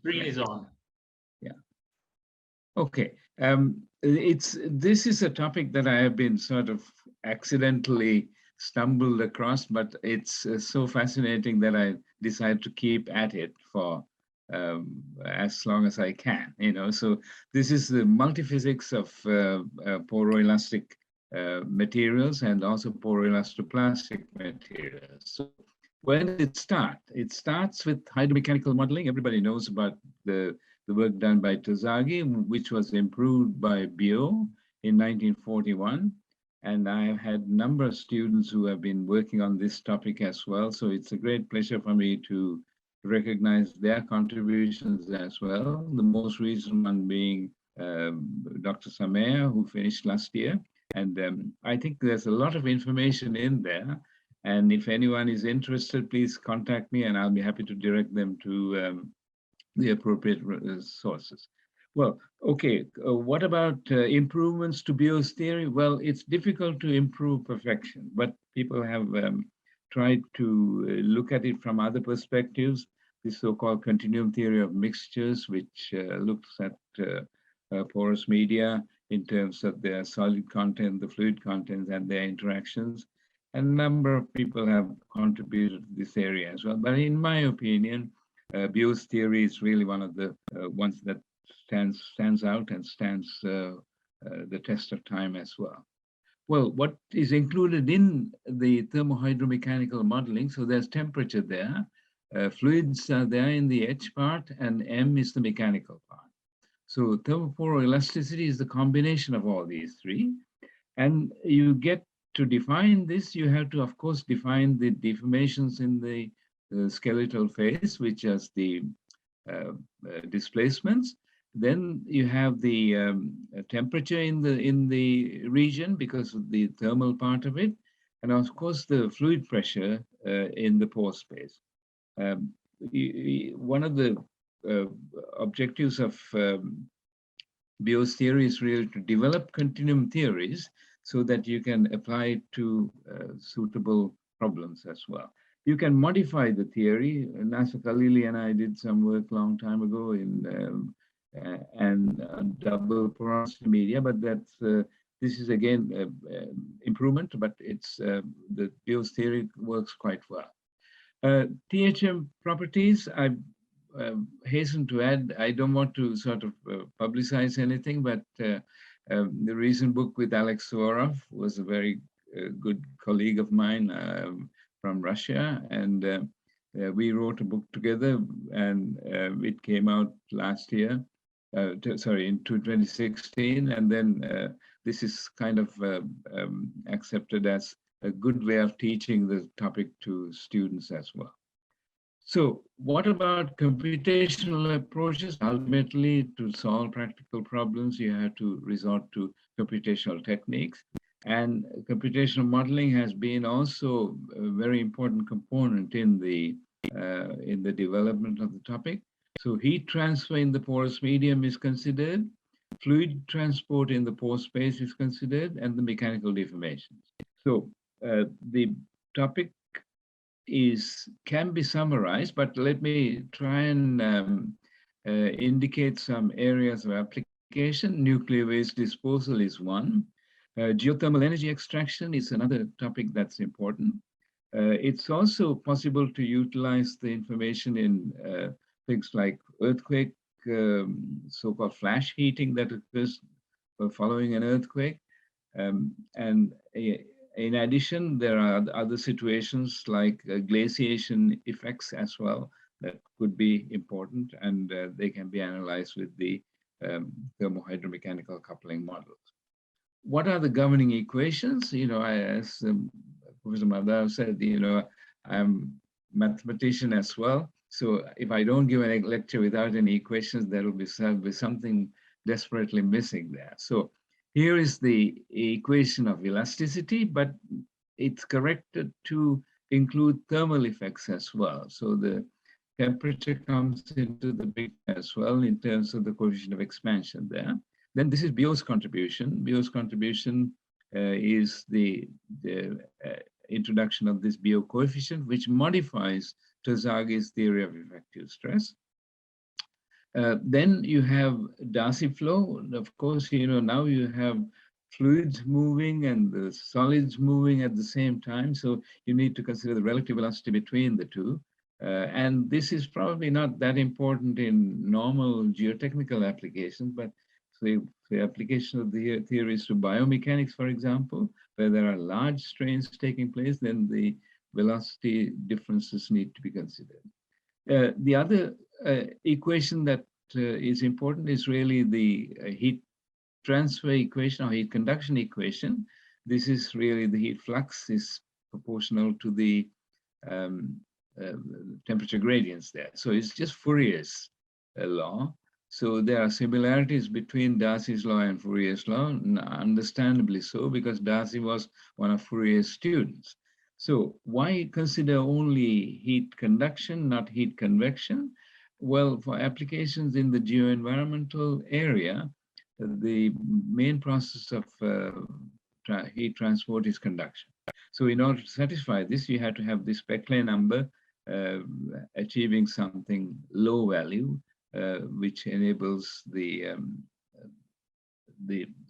Screen is on. Yeah. Okay. This is a topic that I have been sort of accidentally stumbled across, but it's so fascinating that I decided to keep at it for as long as I can. So this is the multiphysics of poroelastic materials and also Poroelasto-Plastic materials. So when did it start? It starts with hydromechanical modeling. Everybody knows about the work done by Terzaghi, which was improved by Brio in 1941. And I have had a number of students who have been working on this topic as well. So it's a great pleasure for me to recognize their contributions as well. The most recent one being Dr. Samea, who finished last year. And I think there's a lot of information in there. And if anyone is interested, please contact me and I'll be happy to direct them to the appropriate sources. Well, okay, what about improvements to Bio's theory? Well, it's difficult to improve perfection, but people have tried to look at it from other perspectives. The so-called continuum theory of mixtures, which looks at porous media in terms of their solid content, the fluid contents, and their interactions. And a number of people have contributed to this area as well. But in my opinion, Bio's theory is really one of the ones that stands out and stands the test of time as well. Well, what is included in the thermohydromechanical modeling? So there's temperature there, fluids are there in the H part, and M is the mechanical part. So thermopolar elasticity is the combination of all these three. And you get to define this, you have to, of course, define the deformations in the skeletal phase, which is the displacements. Then you have the temperature in the region because of the thermal part of it, and of course the fluid pressure in the pore space. One of the objectives of Bio's theory is really to develop continuum theories so that you can apply it to suitable problems as well. You can modify the theory. Nasser Khalili and I did some work a long time ago in double porosity media, but that's this is again improvement, but it's the Bio's theory works quite well. THM properties, I hasten to add, I don't want to sort of publicize anything, but the recent book with Alex Suvorov was a very good colleague of mine from Russia, and we wrote a book together, and it came out last year, sorry, in 2016, and then this is kind of accepted as a good way of teaching the topic to students as well. So what about computational approaches? Ultimately, to solve practical problems, you have to resort to computational techniques. And computational modeling has been also a very important component in the development of the topic. So heat transfer in the porous medium is considered, fluid transport in the pore space is considered, and the mechanical deformations. So the topic can be summarized, but let me try and indicate some areas of application. Nuclear waste disposal is one. Geothermal energy extraction is another topic that's important. It's also possible to utilize the information in things like earthquake, so-called flash heating that occurs following an earthquake. And in addition, there are other situations like glaciation effects as well that could be important, and they can be analyzed with the thermohydromechanical coupling models. What are the governing equations? As Professor Madhav said, I'm a mathematician as well. So if I don't give a lecture without any equations, there will be something desperately missing there. So here is the equation of elasticity, but it's corrected to include thermal effects as well. So the temperature comes into the picture as well in terms of the coefficient of expansion there. Then this is Bio's contribution. Bio's contribution is the introduction of this Bio coefficient, which modifies Terzaghi's theory of effective stress. Then you have Darcy flow. Of course, now you have fluids moving and the solids moving at the same time. So you need to consider the relative velocity between the two. And this is probably not that important in normal geotechnical applications, but the application of the theories to biomechanics, for example, where there are large strains taking place, then the velocity differences need to be considered. The other equation that is important is really the heat transfer equation or heat conduction equation. This is really the heat flux is proportional to the temperature gradients there. So it's just Fourier's law. So there are similarities between Darcy's law and Fourier's law, understandably so, because Darcy was one of Fourier's students. So why consider only heat conduction, not heat convection? Well, for applications in the geoenvironmental area, the main process of heat transport is conduction. So in order to satisfy this, you have to have this Peclet number achieving something low value, which enables the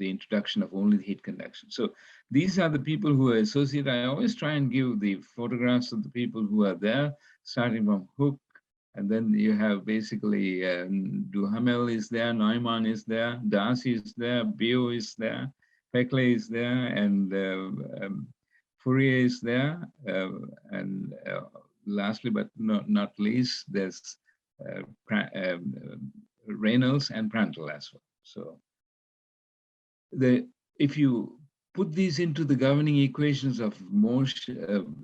introduction of only the heat conduction. So these are the people who are associated. I always try and give the photographs of the people who are there, starting from Hooke, and then you have basically Duhamel is there, Neumann is there, Darcy is there, Brio is there, Peclet is there, and Fourier is there, and lastly but not least, there's Reynolds and Prandtl as well. So if you put these into the governing equations of motion,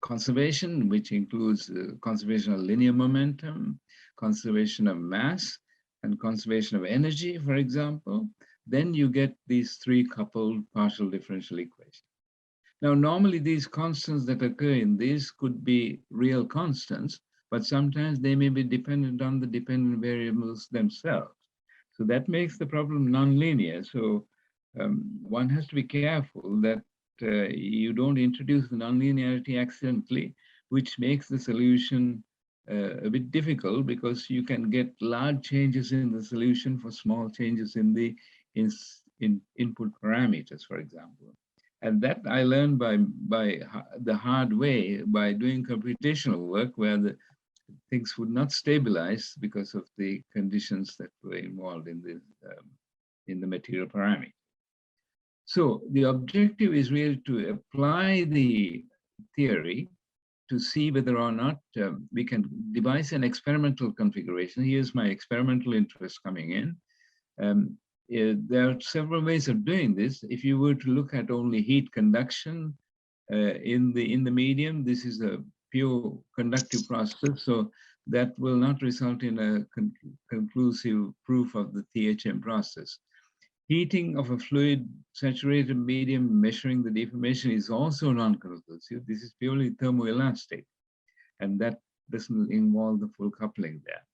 conservation, which includes conservation of linear momentum, conservation of mass, and conservation of energy, for example, then you get these three coupled partial differential equations. Now, normally these constants that occur in these could be real constants, but sometimes they may be dependent on the dependent variables themselves. So that makes the problem nonlinear. So one has to be careful that you don't introduce the nonlinearity accidentally, which makes the solution a bit difficult, because you can get large changes in the solution for small changes in the input parameters, for example. And that I learned by the hard way, by doing computational work where the things would not stabilize because of the conditions that were involved in the material parameter. So the objective is really to apply the theory to see whether or not we can devise an experimental configuration. Here's my experimental interest coming in. There are several ways of doing this. If you were to look at only heat conduction in the medium, this is a pure conductive process, so that will not result in a conclusive proof of the THM process. Heating of a fluid saturated medium measuring the deformation is also non-conclusive. This is purely thermoelastic, and that doesn't involve the full coupling there.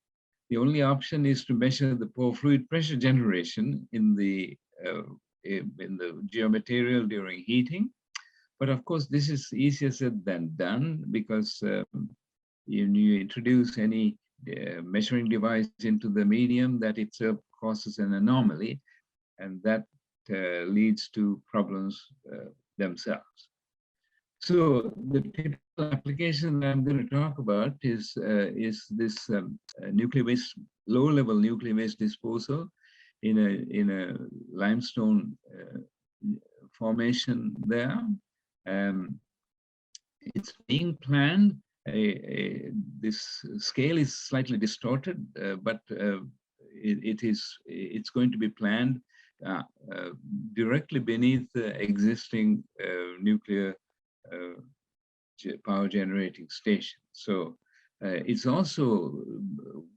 The only option is to measure the pore fluid pressure generation in the geomaterial during heating. But of course, this is easier said than done, because you introduce any measuring device into the medium, that itself causes an anomaly, and that leads to problems themselves. So the typical application that I'm going to talk about is this nuclear waste, low-level nuclear waste disposal in a limestone formation there. It's being planned. This scale is slightly distorted, but it's going to be planned directly beneath the existing nuclear power generating station. So it's also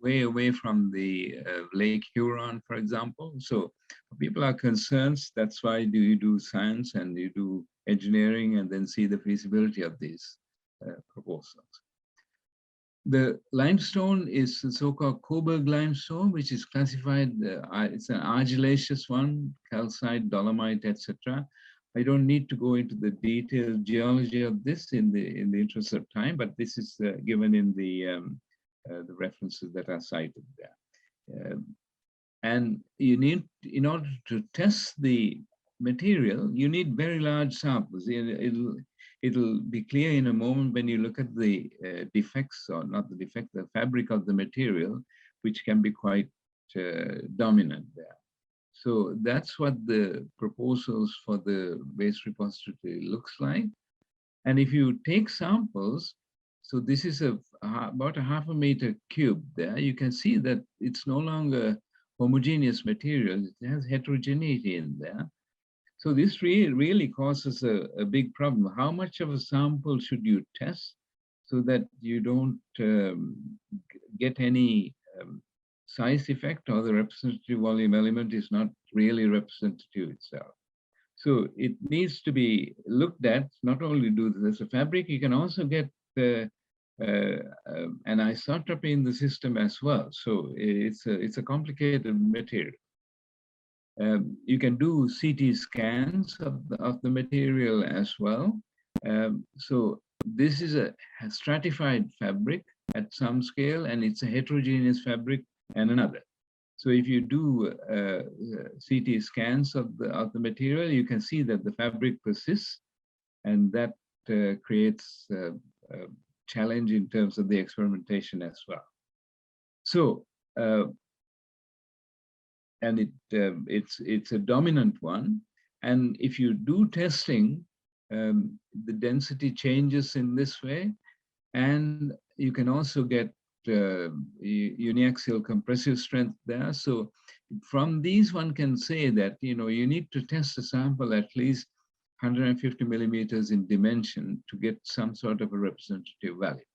way away from the Lake Huron, for example. So people are concerned. That's why you do science and you do engineering and then see the feasibility of these proposals. The limestone is the so-called Coburg limestone, which is classified, it's an argillaceous one, calcite, dolomite, etc. I don't need to go into the detailed geology of this in the interest of time, but this is given in the the references that are cited there. And you need, in order to test the material, you need very large samples. It'll be clear in a moment when you look at the defects, or not the defect, the fabric of the material, which can be quite dominant there. So that's what the proposals for the waste repository looks like. And if you take samples, so this is about a 0.5 meter cube there, you can see that it's no longer homogeneous material, it has heterogeneity in there. So this really causes a big problem. How much of a sample should you test so that you don't get any size effect, or the representative volume element is not really representative itself? So it needs to be looked at. Not only do this a fabric, you can also get an isotropy in the system as well. So it's a complicated material. You can do CT scans of the material as well. So this is a stratified fabric at some scale, and it's a heterogeneous fabric and another. So if you do CT scans of the material, you can see that the fabric persists, and that creates a challenge in terms of the experimentation as well. So, and it's a dominant one. And if you do testing, the density changes in this way, and you can also get uniaxial compressive strength there. So from these, one can say that, you need to test a sample at least 150 millimeters in dimension to get some sort of a representative value.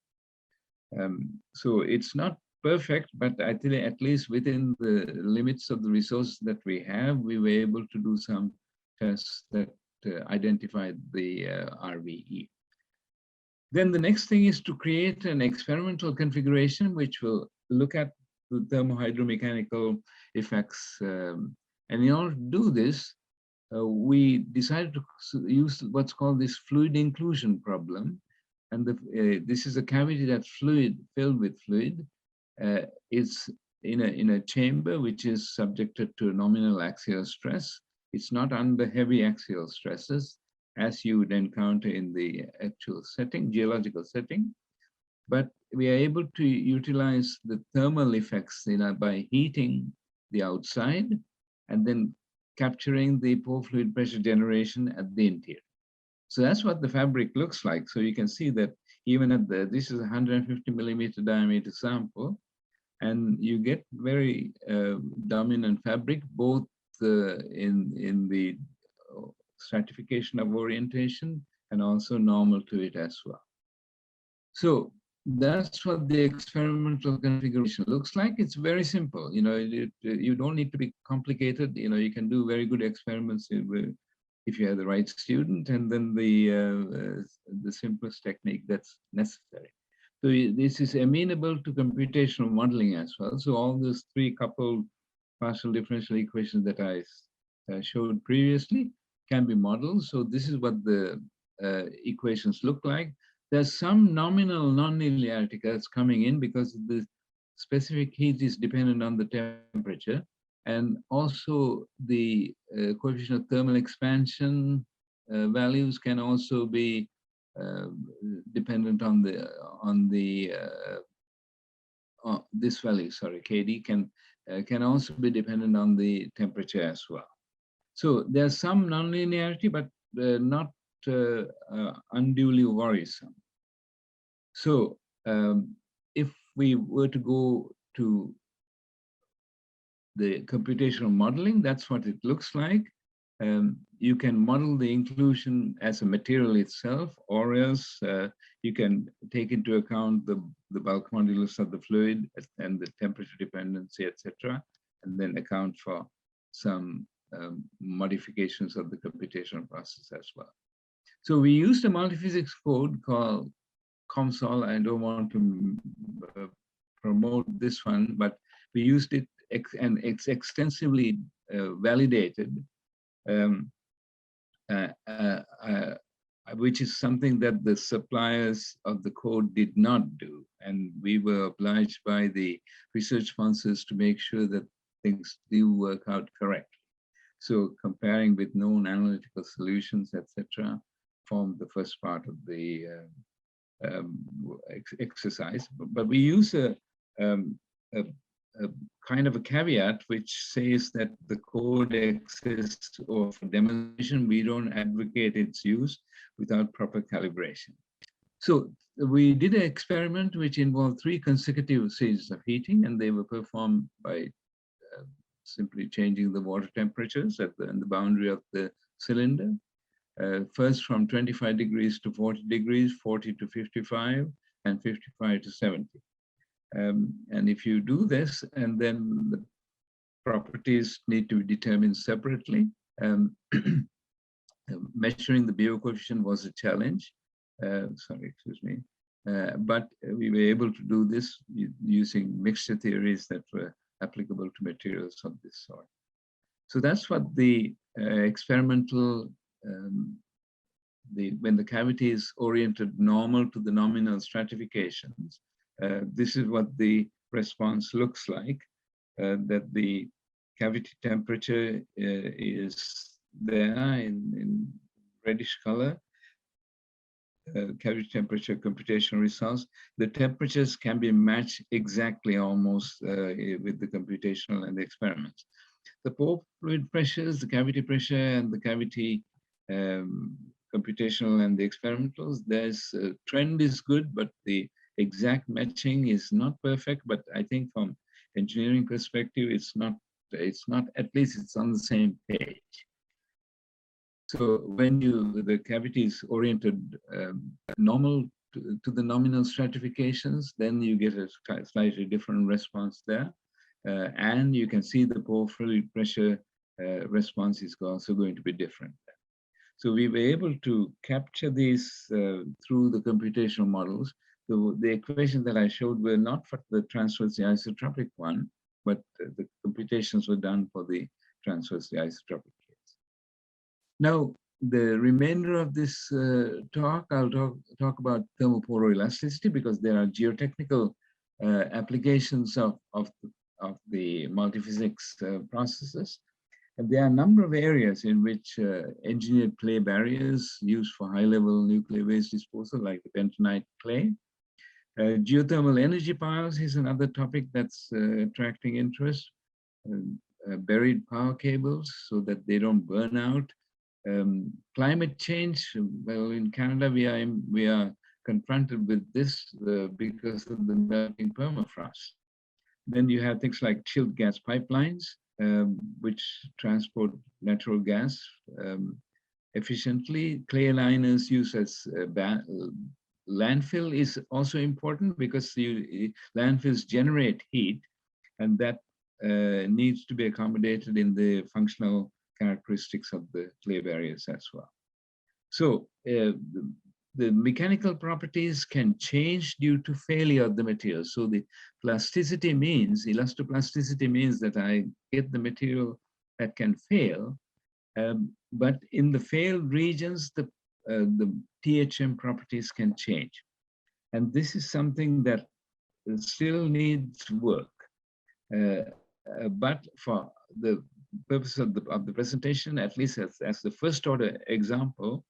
So it's not perfect, but I think at least within the limits of the resources that we have, we were able to do some tests that identified the RVE. Then the next thing is to create an experimental configuration which will look at the thermohydromechanical effects. And in order to do this, we decided to use what's called this fluid inclusion problem. And this is a cavity that's filled with fluid. It's in a chamber which is subjected to nominal axial stress. It's not under heavy axial stresses, as you would encounter in the actual setting, geological setting. But we are able to utilize the thermal effects by heating the outside and then capturing the pore fluid pressure generation at the interior. So that's what the fabric looks like. So you can see that even at this is a 150 millimeter diameter sample, and you get very dominant fabric, both in the stratification of orientation and also normal to it as well. So that's what the experimental configuration looks like. It's very simple. You don't need to be complicated. You can do very good experiments if you have the right student, and then the simplest technique that's necessary. So this is amenable to computational modeling as well. So all those three coupled partial differential equations that I showed previously can be modeled. So this is what the equations look like. There's some nominal non-linearity that's coming in because the specific heat is dependent on the temperature, and also the coefficient of thermal expansion values can also be dependent on this value. Sorry, KD can also be dependent on the temperature as well. So there's some nonlinearity, but not unduly worrisome. So if we were to go to the computational modeling, that's what it looks like. You can model the inclusion as a material itself, or else you can take into account the bulk modulus of the fluid and the temperature dependency, etc., and then account for some modifications of the computational process as well. So we used a multiphysics code called COMSOL. I don't want to promote this one, but we used it and it's extensively validated, which is something that the suppliers of the code did not do. and we were obliged by the research sponsors to make sure that things do work out correctly. So comparing with known analytical solutions, etc., formed the first part of the exercise. But we use a kind of a caveat which says that the code exists, or for demonstration, we don't advocate its use without proper calibration. So we did an experiment which involved 3 consecutive stages of heating, and they were performed by simply changing the water temperatures at the boundary of the cylinder. First from 25 degrees to 40 degrees, 40 to 55, and 55 to 70. And if you do this, and then the properties need to be determined separately, measuring the Brio coefficient was a challenge. But we were able to do this using mixture theories that were applicable to materials of this sort. So that's what the experimental, when the cavity is oriented normal to the nominal stratifications, this is what the response looks like, that the cavity temperature is there in reddish color. Cavity temperature computational results. The temperatures can be matched exactly almost with the computational and the experiments. The pore fluid pressures, the cavity pressure, and the cavity computational and the experimentals, there's trend is good, but the exact matching is not perfect. But I think from engineering perspective, it's not, at least it's on the same page. So when the cavity is oriented normal to the nominal stratifications, then you get a slightly different response there. And you can see the pore fluid pressure response is also going to be different. So we were able to capture these through the computational models. The equation that I showed were not for the transversely isotropic one, but the computations were done for the transversely isotropic case. Now, the remainder of this talk, I'll talk about thermopolar elasticity, because there are geotechnical applications of the multiphysics processes. And there are a number of areas in which engineered clay barriers used for high-level nuclear waste disposal, like the bentonite clay. Geothermal energy piles is another topic that's attracting interest. Buried power cables so that they don't burn out. Climate change, well, in Canada, we are confronted with this because of the melting permafrost. Then you have things like chilled gas pipelines, which transport natural gas efficiently. Clay liners used as landfill is also important, because landfills generate heat, and that needs to be accommodated in the functional characteristics of the clay barriers as well. So the mechanical properties can change due to failure of the material. So the plasticity means, elastoplasticity means that I get the material that can fail, but in the failed regions, the THM properties can change. And this is something that still needs work. But for the purpose of the presentation, at least as the first order example,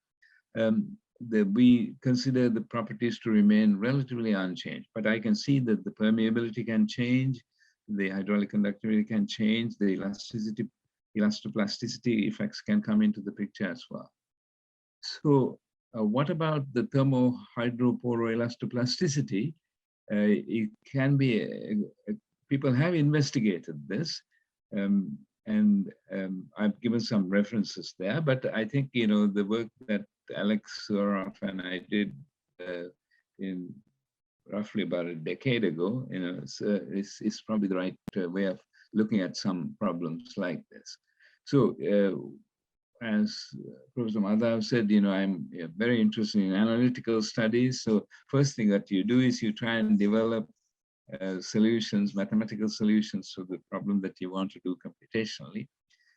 we consider the properties to remain relatively unchanged. But I can see that the permeability can change, the hydraulic conductivity can change, the elasticity, elastoplasticity effects can come into the picture as well. So what about the thermohydroporoelastoplasticity? It can be, people have investigated this, and I've given some references there, but I think, the work that Alex Soroff and I did in roughly about a decade ago, is probably the right way of looking at some problems like this. So as Professor Madhav said, I'm very interested in analytical studies. So first thing that you do is you try and develop solutions, mathematical solutions to the problem that you want to do computationally.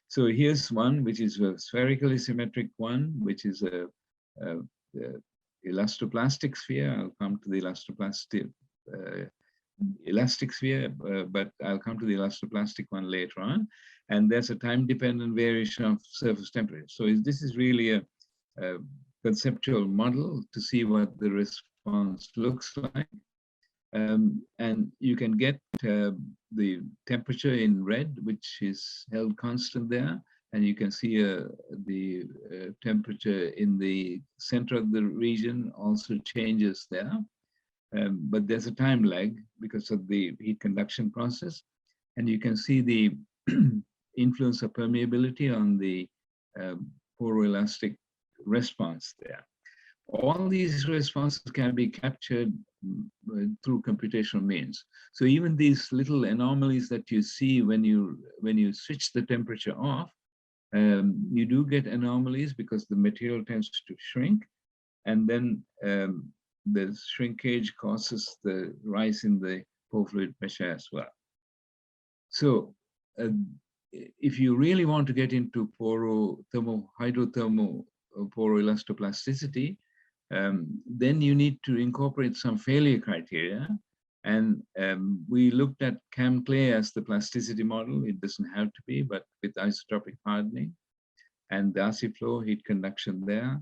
So here's one, which is a spherically symmetric one, which is a elastoplastic sphere. I'll come to the elastoplastic elastic sphere, but I'll come to the elasto-plastic one later on. And there's a time-dependent variation of surface temperature. So this is really a conceptual model to see what the response looks like. And you can get the temperature in red, which is held constant there. And you can see the temperature in the center of the region also changes there. But there's a time lag because of the heat conduction process. And you can see the influence of permeability on the poroelastic response there. All these responses can be captured through computational means. So even these little anomalies that you see when you switch the temperature off, you do get anomalies because the material tends to shrink, and then the shrinkage causes the rise in the pore fluid pressure as well. So if you really want to get into hydrothermal poroelasto-plasticity, then you need to incorporate some failure criteria. And we looked at CAM clay as the plasticity model. It doesn't have to be, but with isotropic hardening and Darcy flow, heat conduction there,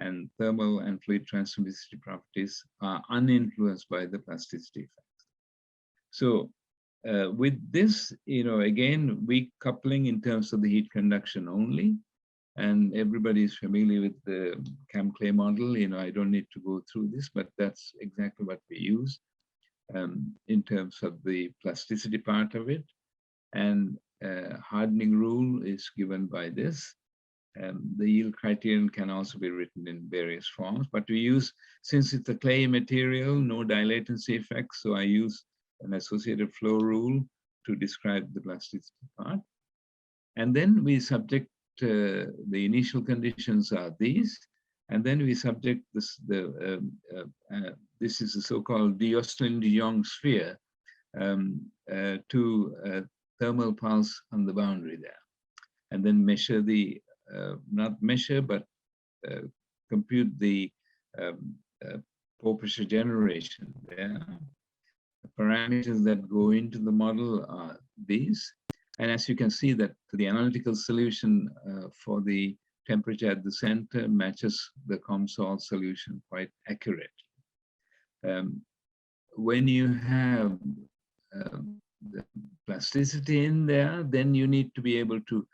and thermal and fluid transmissivity properties are uninfluenced by the plasticity effects. So with this, again, weak coupling in terms of the heat conduction only, and everybody is familiar with the CAM clay model. I don't need to go through this, but that's exactly what we use in terms of the plasticity part of it. And hardening rule is given by this. The yield criterion can also be written in various forms, but we use, since it's a clay material, no dilatancy effect, so I use an associated flow rule to describe the plasticity part. And then we subject the initial conditions are these, and then we subject this, this is the so-called Lnd Geostructure to a thermal pulse on the boundary there, and then measure the not measure, but compute the pore pressure generation there. The parameters that go into the model are these. And as you can see that the analytical solution for the temperature at the center matches the COMSOL solution quite accurately. When you have the plasticity in there, then you need to be able to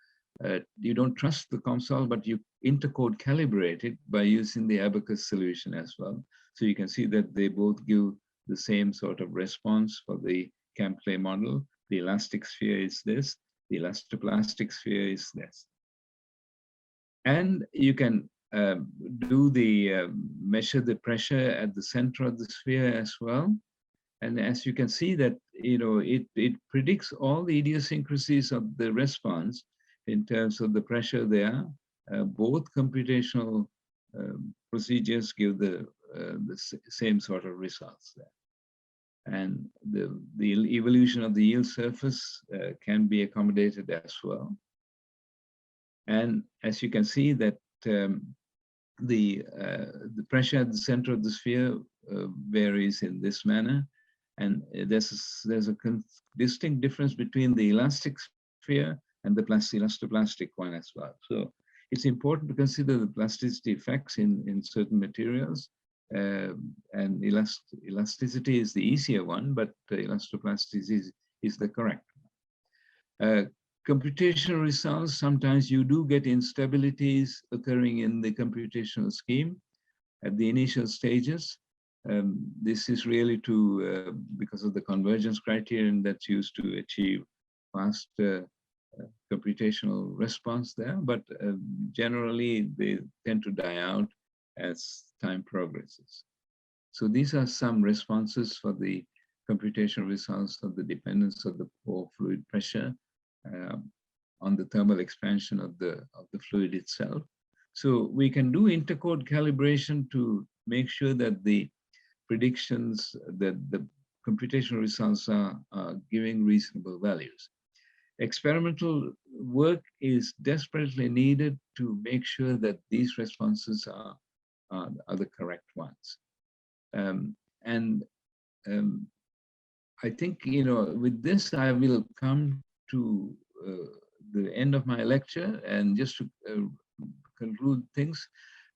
you don't trust the COMSOL, but you intercode calibrate it by using the Abacus solution as well. So you can see that they both give the same sort of response for the CAM clay model. The elastic sphere is this, the elastoplastic sphere is this. And you can measure the pressure at the center of the sphere as well. And as you can see that, it predicts all the idiosyncrasies of the response in terms of the pressure there. Both computational procedures give the same sort of results there. And the evolution of the yield surface can be accommodated as well. And as you can see that the pressure at the center of the sphere varies in this manner. And there's a distinct difference between the elastic sphere and the elastoplastic one as well. So it's important to consider the plasticity effects in certain materials. And elasticity is the easier one, but elastoplasticity is the correct one. Computational results, sometimes you do get instabilities occurring in the computational scheme at the initial stages. This is really because of the convergence criterion that's used to achieve fast computational response there, but generally they tend to die out as time progresses. So these are some responses for the computational results of the dependence of the pore fluid pressure on the thermal expansion of the fluid itself. So we can do intercode calibration to make sure that the predictions, that the computational results are giving reasonable values. Experimental work is desperately needed to make sure that these responses are the correct ones. I think, with this, I will come to the end of my lecture, and just to conclude things,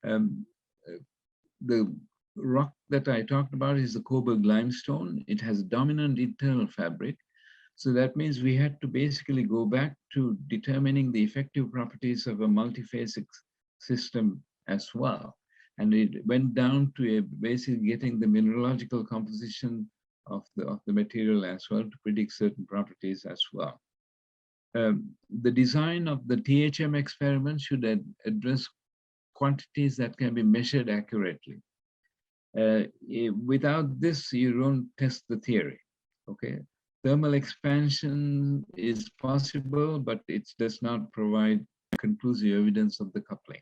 the rock that I talked about is the Coburg Limestone. It has dominant internal fabric. So that means we had to basically go back to determining the effective properties of a multiphasic system as well. And it went down to basically getting the mineralogical composition of the material as well to predict certain properties as well. The design of the THM experiment should address quantities that can be measured accurately. Without this, you don't test the theory, okay? Thermal expansion is possible, but it does not provide conclusive evidence of the coupling.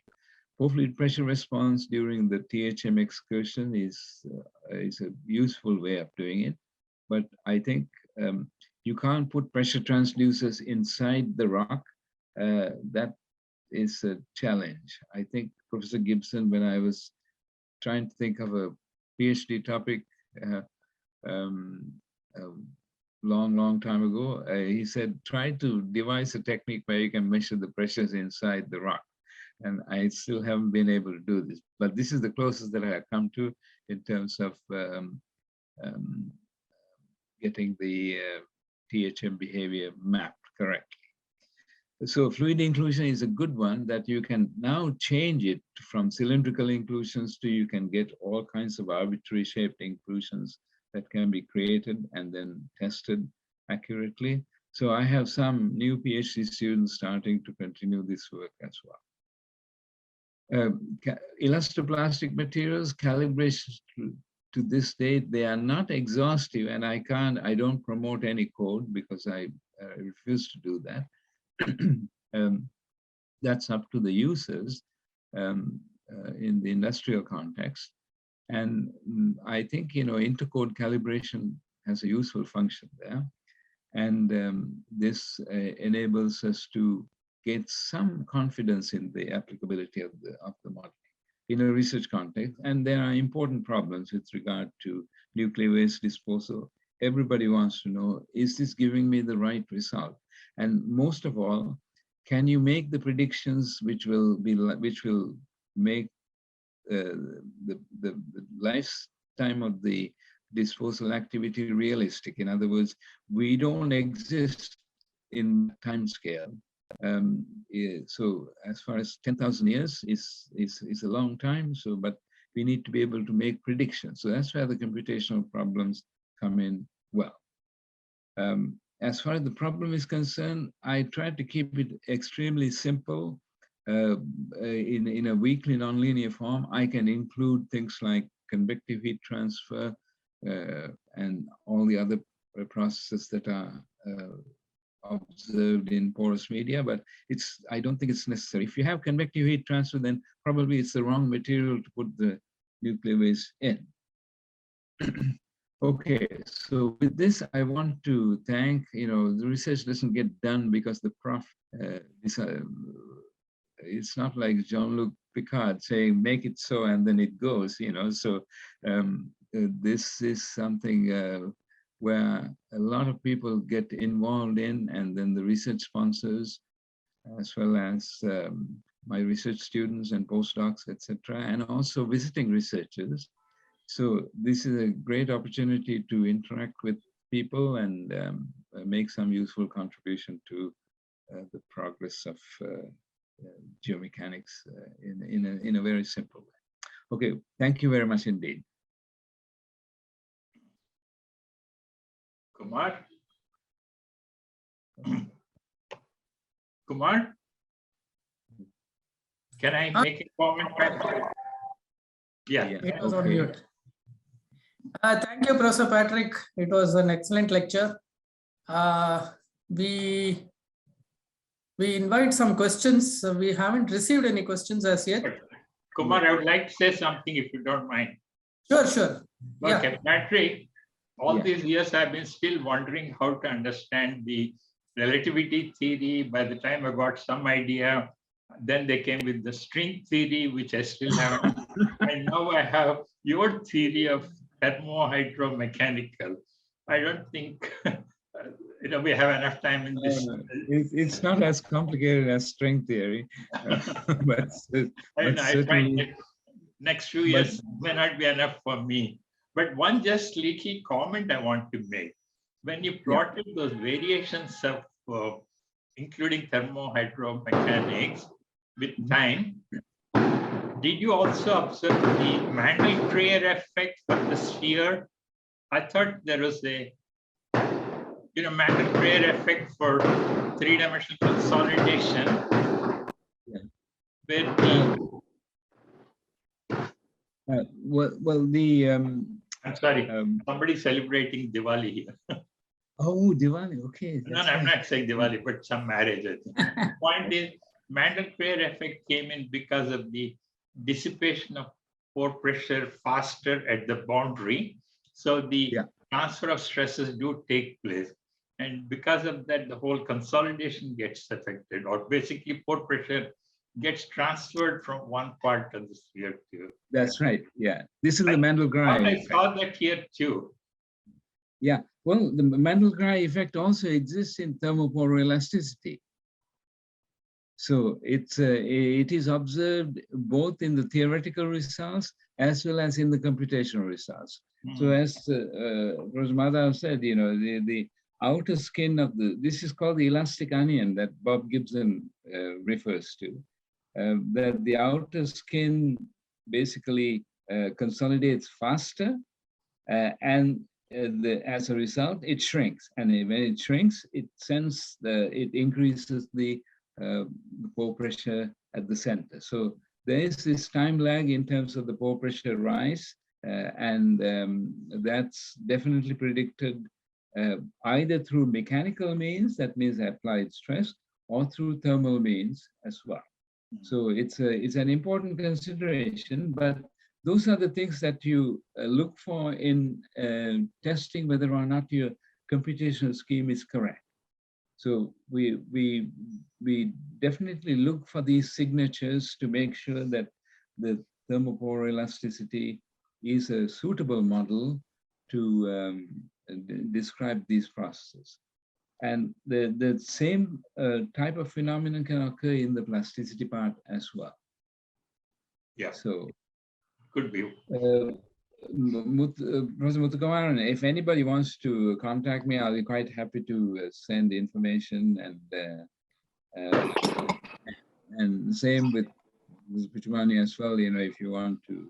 Pore-fluid pressure response during the THM excursion is a useful way of doing it, but I think you can't put pressure transducers inside the rock. That is a challenge. I think Professor Gibson, when I was trying to think of a PhD topic long time ago, he said, try to devise a technique where you can measure the pressures inside the rock. And I still haven't been able to do this, but this is the closest that I have come to in terms of getting the THM behavior mapped correctly. So fluid inclusion is a good one that you can now change it from cylindrical inclusions to you can get all kinds of arbitrary shaped inclusions that can be created and then tested accurately. So I have some new PhD students starting to continue this work as well. Elasto-plastic materials, calibration to this date, they are not exhaustive, and I don't promote any code because I refuse to do that. That's up to the users in the industrial context. And I think, intercode calibration has a useful function there. And this enables us to get some confidence in the applicability of the model in a research context. And there are important problems with regard to nuclear waste disposal. Everybody wants to know, is this giving me the right result? And most of all, can you make the predictions which will make the lifetime of the disposal activity realistic? In other words, we don't exist in time scale. So as far as 10,000 years is a long time. So, but we need to be able to make predictions. So that's where the computational problems come in well. As far as the problem is concerned, I tried to keep it extremely simple. In a weakly nonlinear form, I can include things like convective heat transfer and all the other processes that are observed in porous media, but I don't think it's necessary. If you have convective heat transfer, then probably it's the wrong material to put the nuclear waste in. Okay, so with this, I want to thank, the research doesn't get done because the prof, it's not like Jean-Luc Picard saying, make it so, and then it goes, so this is something where a lot of people get involved in, and then the research sponsors, as well as my research students and postdocs, etc., and also visiting researchers. So this is a great opportunity to interact with people and make some useful contribution to the progress of geomechanics in a very simple way. Okay, thank you very much indeed. Kumar? Kumar? Can I make a comment? Yeah. It was on mute. Thank you, Professor Patrick. It was an excellent lecture. We invite some questions. We haven't received any questions as yet. Kumar, I would like to say something if you don't mind. Sure. Okay, Yeah. Patrick, all these years I've been still wondering how to understand the relativity theory. By the time I got some idea, then they came with the string theory, which I still haven't. And now I have your theory of thermohydromechanical. I don't think we have enough time in this. It's not as complicated as string theory, but I find that next few years may not be enough for me. But one just leaky comment I want to make. When you plotted those variations of including thermohydromechanics with time, did you also observe the Mandel-Kreyer effect for the sphere? I thought there was a Mandel-Kreyer effect for three-dimensional consolidation. Where I'm sorry, somebody's celebrating Diwali here. Oh, Diwali, okay. No, I'm not saying Diwali, but some marriage. I think. The point is, Mandel-Kreyer effect came in because of the dissipation of pore pressure faster at the boundary. So the transfer of stresses do take place. And because of that, the whole consolidation gets affected, or basically pore pressure gets transferred from one part of the sphere to. That's right. Yeah. This is the Mandel-Kreyer effect. I saw that here too. Yeah. Well, the Mandel-Kreyer effect also exists in thermopolar elasticity. So it is observed both in the theoretical results as well as in the computational results. So as Professor Madhav said, the outer skin of this is called the elastic onion that Bob Gibson refers to. That the outer skin basically consolidates faster, and as a result, it shrinks. And when it shrinks, it increases the pore pressure at the center. So there is this time lag in terms of the pore pressure rise, and that's definitely predicted either through mechanical means, that means applied stress, or through thermal means as well. So it's an important consideration, but those are the things that you look for in testing whether or not your computational scheme is correct. So we definitely look for these signatures to make sure that the thermopolar elasticity is a suitable model to describe these processes. And the same type of phenomenon can occur in the plasticity part as well. Yeah. So could be. Professor Muthukumaran, if anybody wants to contact me, I'll be quite happy to send information, and same with Pichumani as well. If you want to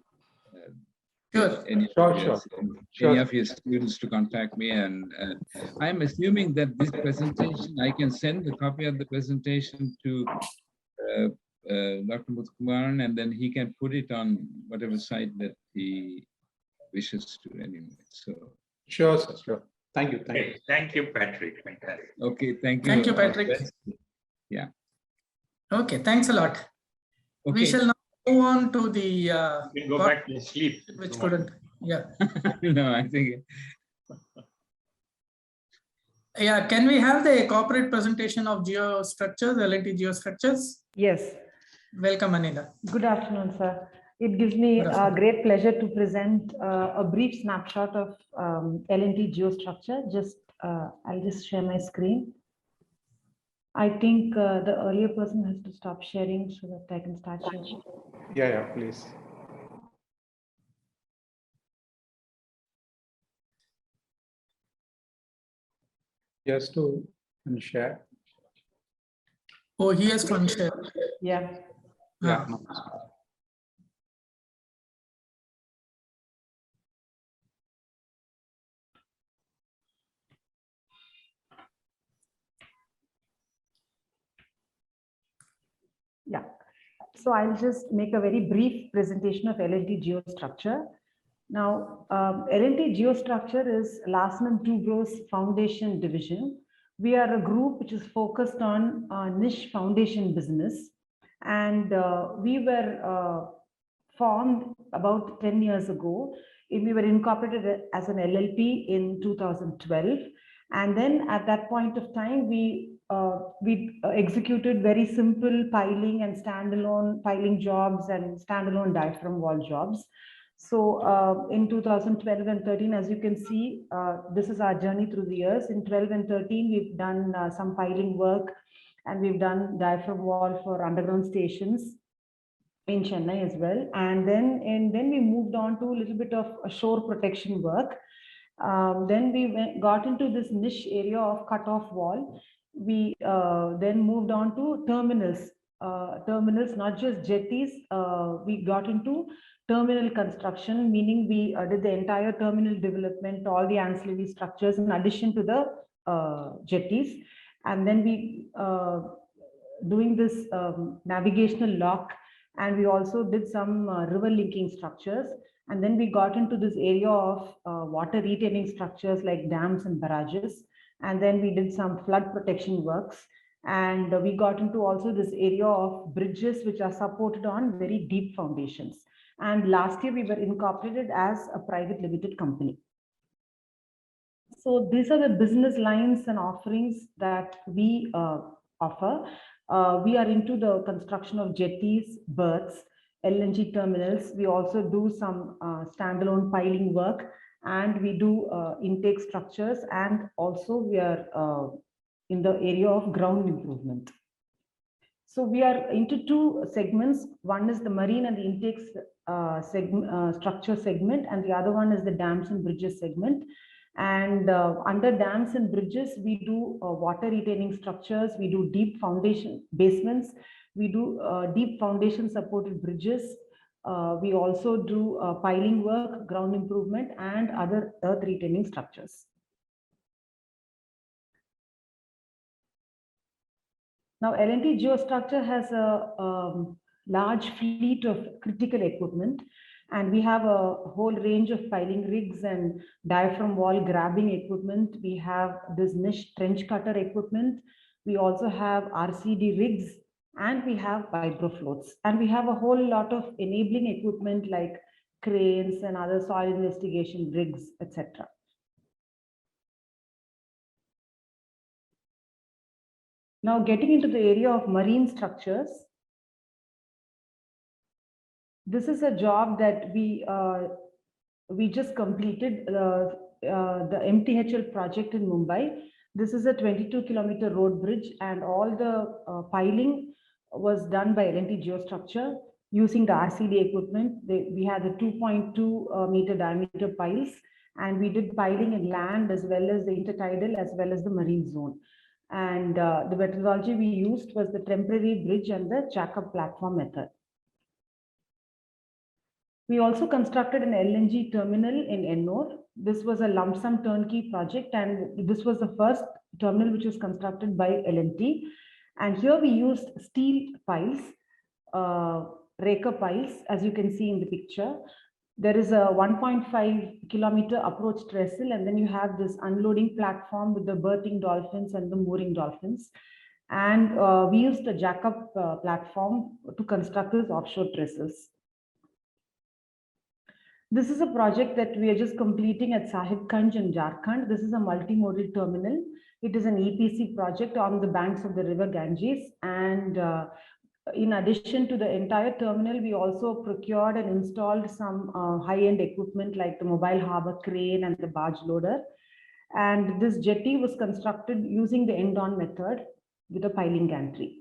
any of your students to contact me, and I'm assuming that this presentation, I can send a copy of the presentation to Dr. Muthukumaran, and then he can put it on whatever site that he wishes to anyway. So sure, sir, sure. Thank you. Thank you, Patrick. Okay, thank you. Thank you, Patrick. Yeah. Okay, thanks a lot. Okay. We shall now move on to the you can go back to sleep. Which couldn't. Yeah. No, I think. Yeah, can we have the corporate presentation of geostructures, Lnt Geostructures? Yes. Welcome, Anila. Good afternoon, sir. It gives me a great pleasure to present a brief snapshot of Lnt Geostructure. I'll just share my screen. I think the earlier person has to stop sharing so that I can start sharing. Yeah, please. Just to unshare. Oh, he has to unshare. Yeah. Yeah. Yeah. So I'll just make a very brief presentation of Lnt Geostructure. Now, Lnt Geostructure is Larsen & Toubro's foundation division. We are a group which is focused on niche foundation business, and we were formed about 10 years ago. We were incorporated as an LLP in 2012, and then at that point of time, we executed very simple piling and standalone piling jobs and standalone diaphragm wall jobs. So in 2012 and 13, as you can see, this is our journey through the years. In 12 and 13, we've done some piling work, and we've done diaphragm wall for underground stations in Chennai as well. And then we moved on to a little bit of shore protection work. Then we got into this niche area of cutoff wall. We then moved on to terminals, not just jetties. We got into terminal construction, meaning we did the entire terminal development, all the ancillary structures in addition to the jetties. And then we doing this navigational lock, and we also did some river linking structures. And then we got into this area of water retaining structures like dams and barrages. And then we did some flood protection works. And we got into also this area of bridges, which are supported on very deep foundations. And last year we were incorporated as a private limited company. So these are the business lines and offerings that we offer. We are into the construction of jetties, berths, LNG terminals. We also do some standalone piling work, and we do intake structures, and also we are in the area of ground improvement. So we are into two segments. One is the marine and the intake structure segment, and the other one is the dams and bridges segment. And under dams and bridges, we do water retaining structures, we do deep foundation basements, we do deep foundation supported bridges. We also do piling work, ground improvement, and other earth retaining structures. Now, Lnd Geostructure has a large fleet of critical equipment, and we have a whole range of piling rigs and diaphragm wall grabbing equipment. We have this niche trench cutter equipment. We also have RCD rigs, and we have vibrofloats. And we have a whole lot of enabling equipment like cranes and other soil investigation rigs, etc. Now, getting into the area of marine structures, this is a job that we just completed, the MTHL project in Mumbai. This is a 22-kilometer road bridge, and all the piling was done by Lnd Geostructure using the RCD equipment. We had the 2.2 meter diameter piles, and we did piling in land as well as the intertidal as well as the marine zone. And the methodology we used was the temporary bridge and the jack-up platform method. We also constructed an LNG terminal in Ennore. This was a lump sum turnkey project, and this was the first terminal which was constructed by L&T. And here we used steel piles, raker piles, as you can see in the picture. There is a 1.5 kilometer approach trestle, and then you have this unloading platform with the berthing dolphins and the mooring dolphins. And we used a jack-up platform to construct these offshore trestles. This is a project that we are just completing at Sahibganj in Jharkhand. This is a multimodal terminal. It is an EPC project on the banks of the river Ganges. And in addition to the entire terminal, we also procured and installed some high-end equipment like the mobile harbor crane and the barge loader. And this jetty was constructed using the end-on method with a piling gantry.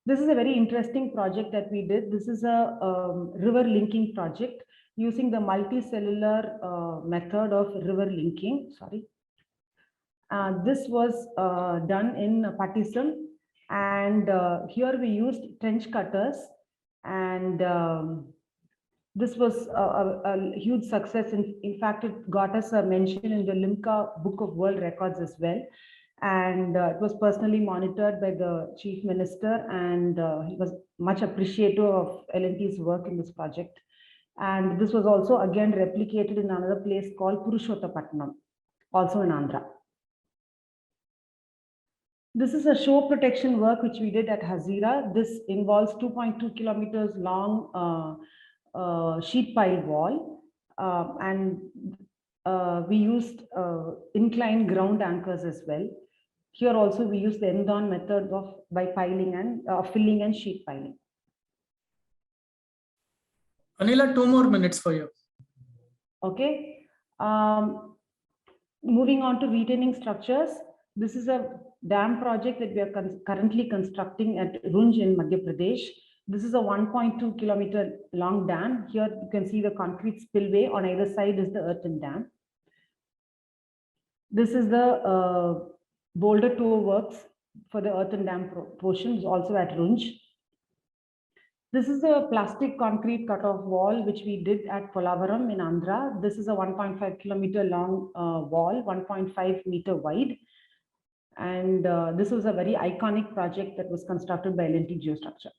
This is a very interesting project that we did. This is a river linking project using the multicellular method of river linking. Sorry. This was done in Patisam, and here we used trench cutters, and this was a huge success. In fact, it got us a mention in the Limca Book of World Records as well. And it was personally monitored by the Chief Minister, and he was much appreciative of L&T's work in this project. And this was also again replicated in another place called Purushottapatnam, also in Andhra. This is a shore protection work which we did at Hazira. This involves 2.2 kilometers long sheet pile wall, and we used inclined ground anchors as well. Here also we use the end-on method by piling and filling and sheet piling. Anila, 2 more minutes for you. Okay. Moving on to retaining structures. This is a dam project that we are currently constructing at Runj in Madhya Pradesh. This is a 1.2 kilometer long dam. Here you can see the concrete spillway. On either side is the earthen dam. This is the boulder tour works for the earthen dam portion, also at Runj. This is a plastic concrete cutoff wall, which we did at Polavaram in Andhra. This is a 1.5 kilometer long wall, 1.5 meter wide. And this was a very iconic project that was constructed by Lnd Geostructure.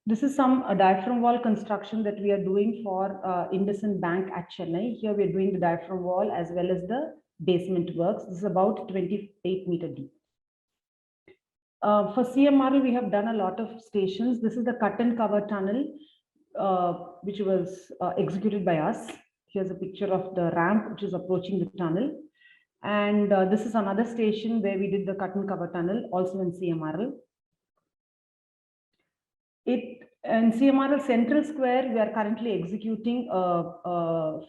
This is some diaphragm wall construction that we are doing for IndusInd Bank at Chennai. Here we are doing the diaphragm wall as well as the basement works. This is about 28 meter deep. For CMRL, we have done a lot of stations. This is the cut and cover tunnel, which was executed by us. Here's a picture of the ramp, which is approaching the tunnel. And this is another station where we did the cut and cover tunnel, also in CMRL. In CMRL Central Square, we are currently executing a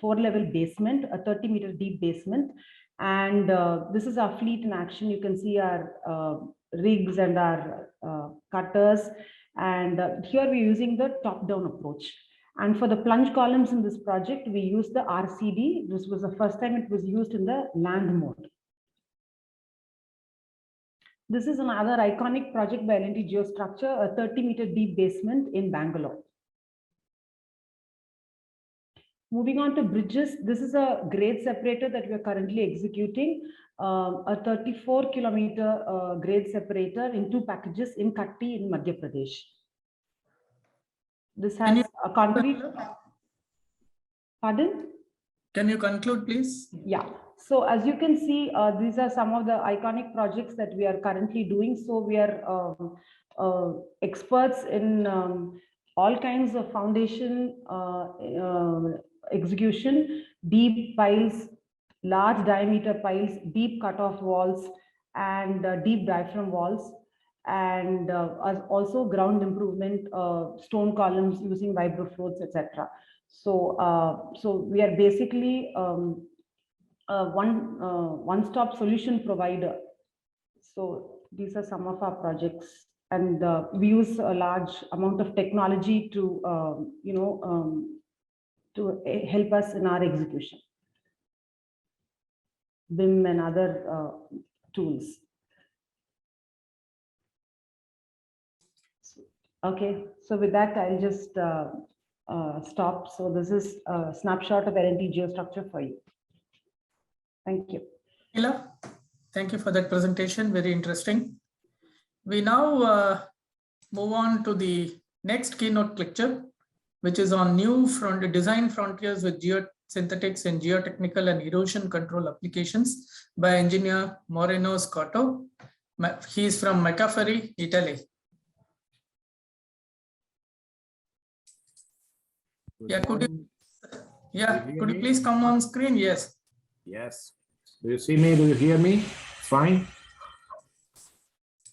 4-level basement, a 30 meter deep basement. And this is our fleet in action. You can see our rigs and our cutters. And here we're using the top-down approach. And for the plunge columns in this project, we used the RCD. This was the first time it was used in the land mode. This is another iconic project by Lnd Geostructure, a 30 meter deep basement in Bangalore. Moving on to bridges, this is a grade separator that we are currently executing, a 34 kilometer grade separator in 2 packages in Katti in Madhya Pradesh. This has a concrete. Pardon? Can you conclude, please? Yeah. So as you can see, these are some of the iconic projects that we are currently doing. So we are experts in all kinds of foundation execution, deep piles, large diameter piles, deep cutoff walls, and deep diaphragm walls, and also ground improvement, stone columns using vibrofloats, etc. So, so we are basically one-stop solution provider. So these are some of our projects, and we use a large amount of technology to to help us in our execution. BIM and other tools. Okay, so with that, I'll just stop. So this is a snapshot of Lnd Geostructure for you. Thank you. Ila, thank you for that presentation. Very interesting. We now move on to the next keynote lecture, which is on new design frontiers with geosynthetics and geotechnical and erosion control applications by engineer Moreno Scotto. He is from Maccaferri, Italy. Yeah, could you please come on screen? Yes. Yes. Do you see me? Do you hear me? Fine.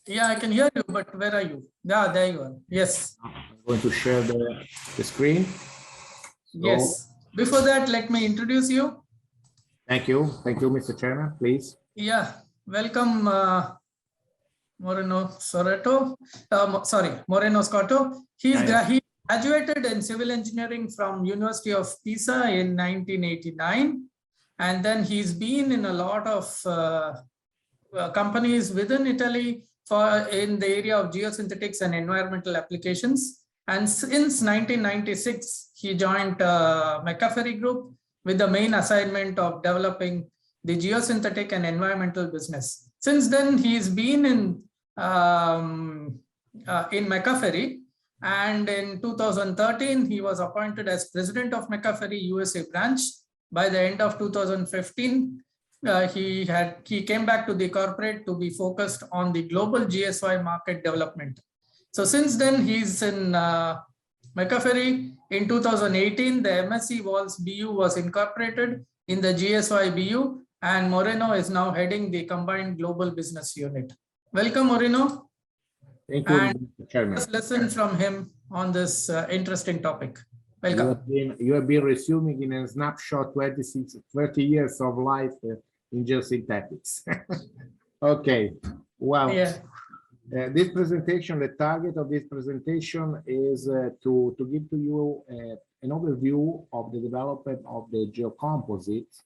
Yeah, I can hear you, but where are you? Yeah, there you are. Yes. I'm going to share the screen. So, yes. Before that, let me introduce you. Thank you. Thank you, Mr. Chairman, please. Yeah. Welcome, Moreno Scotto. He graduated in civil engineering from University of Pisa in 1989. And then he's been in a lot of companies within Italy in the area of geosynthetics and environmental applications. And since 1996, he joined Maccaferri Group with the main assignment of developing the geosynthetic and environmental business. Since then, he's been in Maccaferri, and in 2013, he was appointed as president of Maccaferri USA branch. By the end of 2015, he came back to the corporate to be focused on the global GSY market development. So since then, he's in Maccaferri. In 2018, the MSC Walls BU was incorporated in the GSY BU, and Moreno is now heading the combined global business unit. Welcome, Thank you, and Mr. Chairman. let's listen from him on this interesting topic. Welcome. You have been resuming in a snapshot 30 years of life in geosynthetics. Okay, well, this presentation, the target of this presentation is to give to you an overview of the development of the geocomposite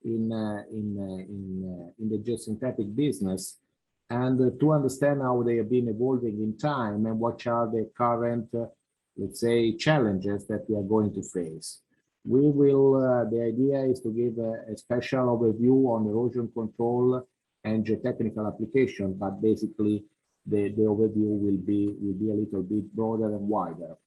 in the geosynthetic business, and to understand how they have been evolving in time and what are the current let's say, challenges that we are going to face. We will, the idea is to give a special overview on erosion control and geotechnical application, but basically the overview will be a little bit broader and wider.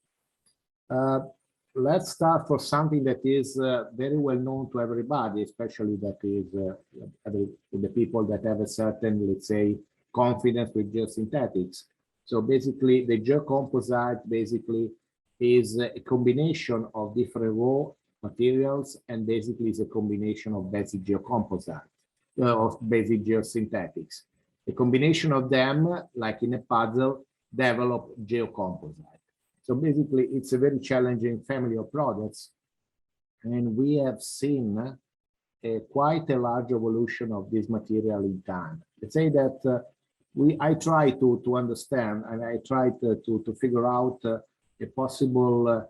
Let's start for something that is very well known to everybody, especially that is the people that have a certain, let's say, confidence with geosynthetics. So basically, the geocomposite basically is a combination of different raw materials, and basically is a combination of basic geocomposite, of basic geosynthetics. A combination of them, like in a puzzle, develop geocomposite. So basically, it's a very challenging family of products, and we have seen quite a large evolution of this material in time. Let's say that I try to understand, and I try to figure out a possible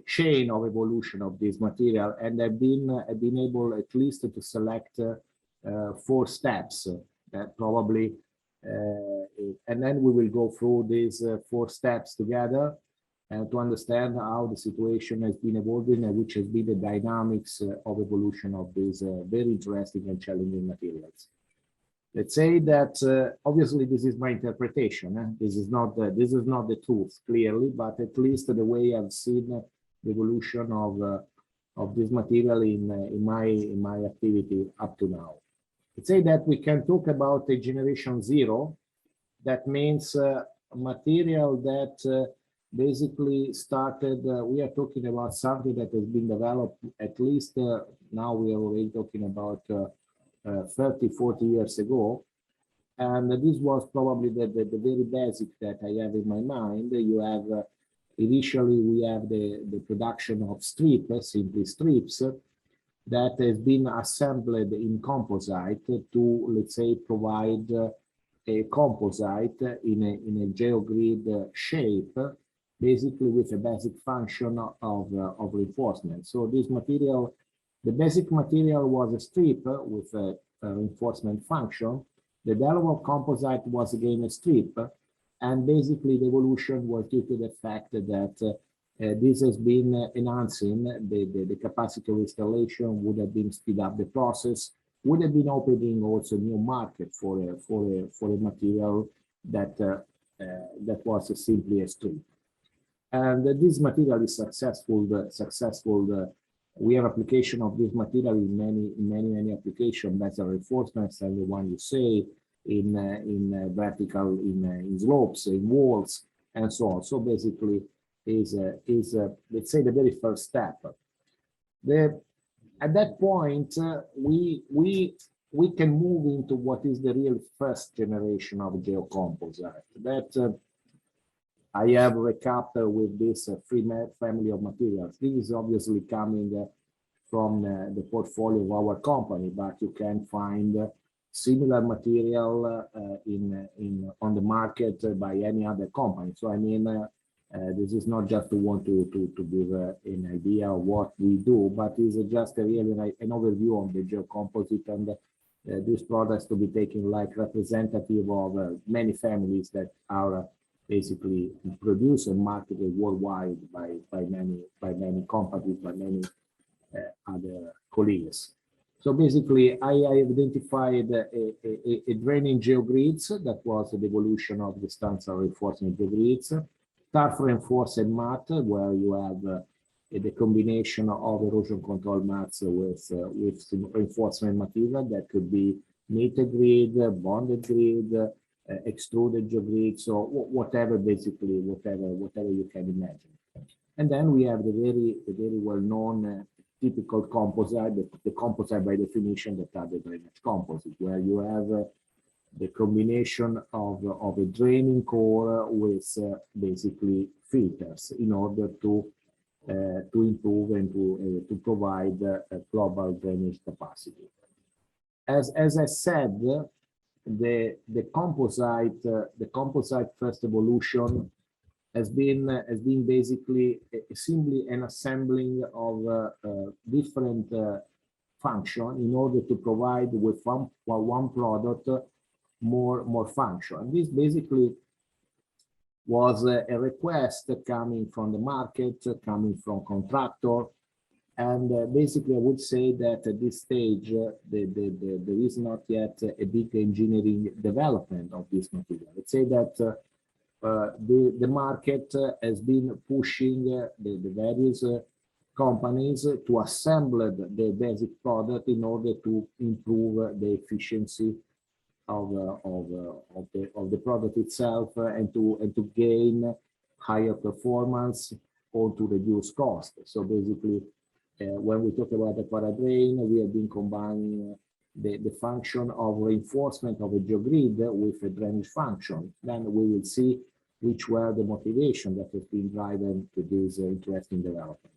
chain of evolution of this material, and I've been able at least to select 4 steps that probably, and then we will go through these 4 steps together and to understand how the situation has been evolving and which has been the dynamics of evolution of these very interesting and challenging materials. Let's say that obviously this is my interpretation. This is not the truth clearly, but at least the way I've seen the evolution of this material in my activity up to now. Let's say that we can talk about a generation 0. That means material that basically started. We are talking about something that has been developed at least now we are already talking about 30, 40 years ago. And this was probably the very basic that I have in my mind. You have, initially we have the production of simply strips, that has been assembled in composite to, let's say, provide a composite in a geogrid shape, basically with a basic function of reinforcement. So this material, the basic material was a strip with a reinforcement function. The development of composite was again a strip, and basically the evolution was due to the fact that this has been enhancing the capacity of installation, would have been speed up the process, would have been opening also new market for a material that that was simply a strip. And this material is successful. We have application of this material in many applications. That's a reinforcement, and the one you say in vertical, in slopes, in walls, and so on. So basically, is let's say the very first step. At that point, we can move into what is the real first generation of geocomposite. That I have recapped with this family of materials. This is obviously coming from the portfolio of our company, but you can find similar material on the market by any other company. So I mean, this is not just to want to give an idea of what we do, but it's just really an overview of the geocomposite, and these products to be taken like representative of many families that are basically produced and marketed worldwide by many companies, by many other colleagues. So basically, I identified a draining geogrids. That was the evolution of the stanza reinforcement geogrids. Turf reinforced mat, where you have the combination of erosion control mats with some reinforcement material that could be knitted grid, bonded grid, extruded geogrid, so whatever, basically whatever you can imagine. And then we have the very well-known typical composite, the composite by definition, that are the drainage composite, where you have the combination of a draining core with basically filters in order to to improve and to provide a global drainage capacity. As I said, the composite first evolution has been basically simply an assembling of different function in order to provide with one product more function. And this basically was a request coming from the market, coming from contractor, and basically I would say that at this stage there is not yet a big engineering development of this material. Let's say that the market has been pushing the various companies to assemble the basic product in order to improve the efficiency of the product itself and to gain higher performance or to reduce cost. So basically, when we talk about the paradrain, we have been combining the function of reinforcement of a geogrid with a drainage function. Then we will see which were the motivation that has been driving to this interesting development.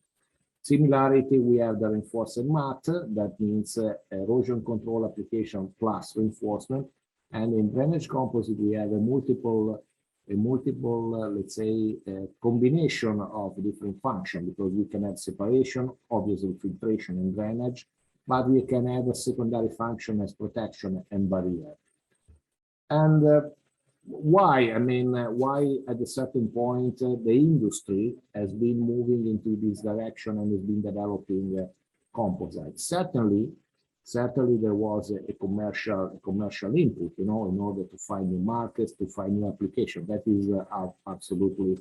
Similarity, we have the reinforced mat, that means erosion control application plus reinforcement. And in drainage composite, we have a multiple, let's say, combination of different functions, because we can have separation, obviously filtration and drainage, but we can have a secondary function as protection and barrier. And why? I mean, why at a certain point the industry has been moving into this direction and has been developing composites? Certainly there was a commercial input, you know, in order to find new markets, to find new applications. That is absolutely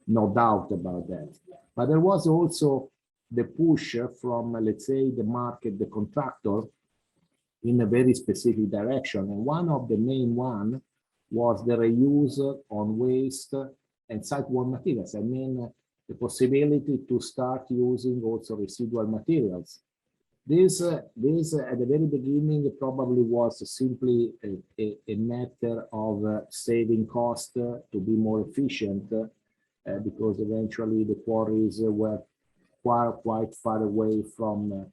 no doubt about that. But there was also the push from, let's say, the market, the contractor, in a very specific direction. And one of the main one was the reuse on waste and site-worn materials. I mean, the possibility to start using also residual materials. This at the very beginning probably was simply a matter of saving cost to be more efficient, because eventually the quarries were quite far away from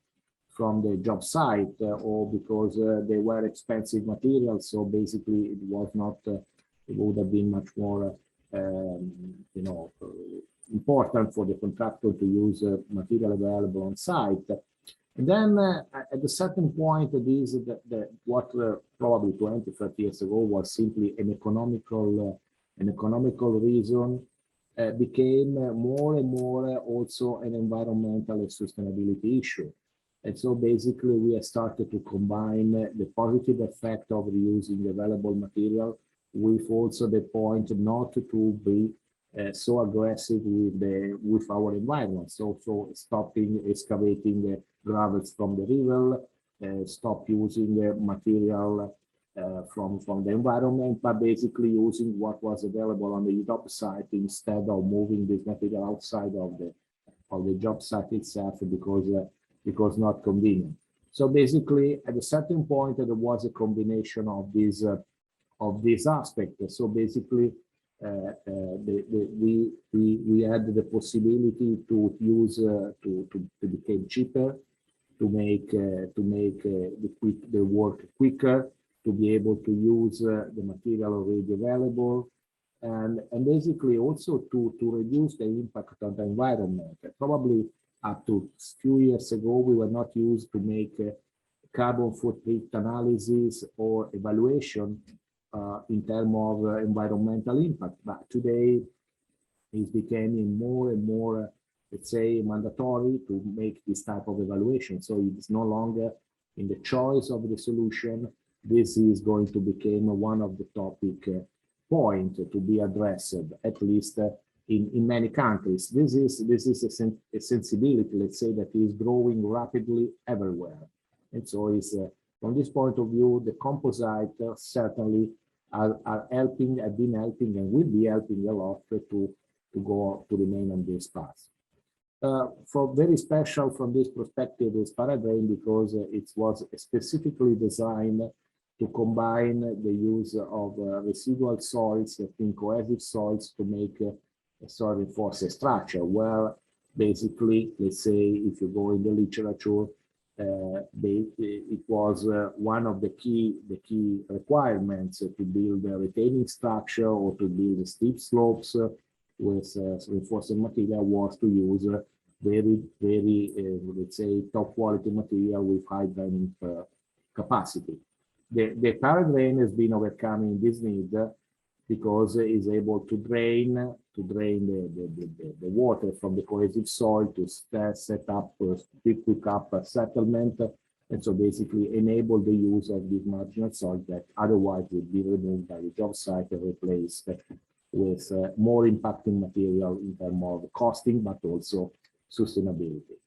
the job site, or because they were expensive materials. So basically it was not, it would have been much more, you know, important for the contractor to use material available on site. And then at a certain point, what probably 20, 30 years ago was simply an economical reason, became more and more also an environmental and sustainability issue. And so basically we have started to combine the positive effect of reusing available material with also the point not to be so aggressive with our environment. So stopping excavating gravels from the river, stop using material from the environment, but basically using what was available on the job site instead of moving this material outside of the job site itself, because not convenient. So basically, at a certain point, there was a combination of this aspect. So basically, we had the possibility to use to become cheaper, to make the work quicker, to be able to use the material already available, and basically also to reduce the impact on the environment. Probably up to a few years ago, we were not used to make carbon footprint analysis or evaluation in terms of environmental impact, but today it's becoming more and more, let's say, mandatory to make this type of evaluation. So it's no longer in the choice of the solution. This is going to become one of the topic point to be addressed, at least in many countries. This is a sensibility, let's say, that is growing rapidly everywhere. And so is from this point of view, the composite certainly are helping, have been helping, and will be helping a lot to remain on this path. For very special from this perspective is paradrain, because it was specifically designed to combine the use of residual soils, thin cohesive soils, to make a soil reinforced structure, where basically, let's say, if you go in the literature, it was one of the key requirements to build a retaining structure or to build steep slopes with reinforcing material was to use very, let's say, top quality material with high draining capacity. The current drain has been overcoming this need because it is able to drain the water from the cohesive soil to set up, pick up a settlement, and so basically enable the use of this marginal soil that otherwise would be removed by the job site and replaced with more impacting material in terms of costing, but also sustainability.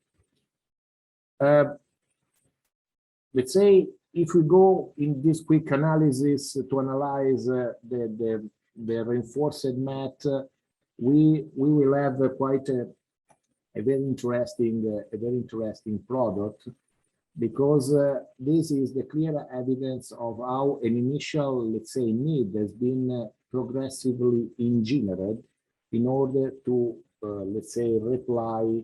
Let's say, if we go in this quick analysis to analyze the reinforced mat, we will have quite a very interesting product, because this is the clear evidence of how an initial, let's say, need has been progressively engineered in order to, let's say, reply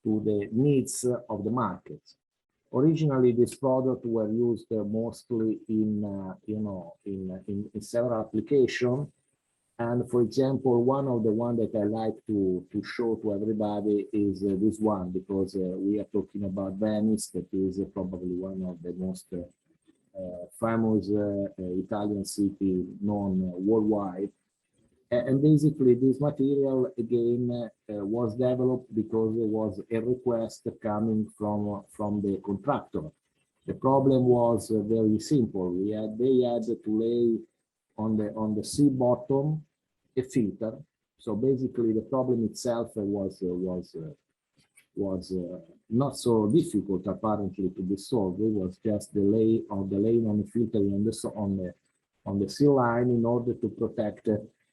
to the needs of the market. Originally, this product were used mostly in, in several applications. And for example, one of the ones that I like to show to everybody is this one, because we are talking about Venice, that is probably one of the most famous Italian city known worldwide. And basically, this material again was developed because there was a request coming from the contractor. The problem was very simple. They had to lay on the sea bottom a filter. So basically, the problem itself was not so difficult apparently to be solved. It was just the laying on the filter on the sea line in order to protect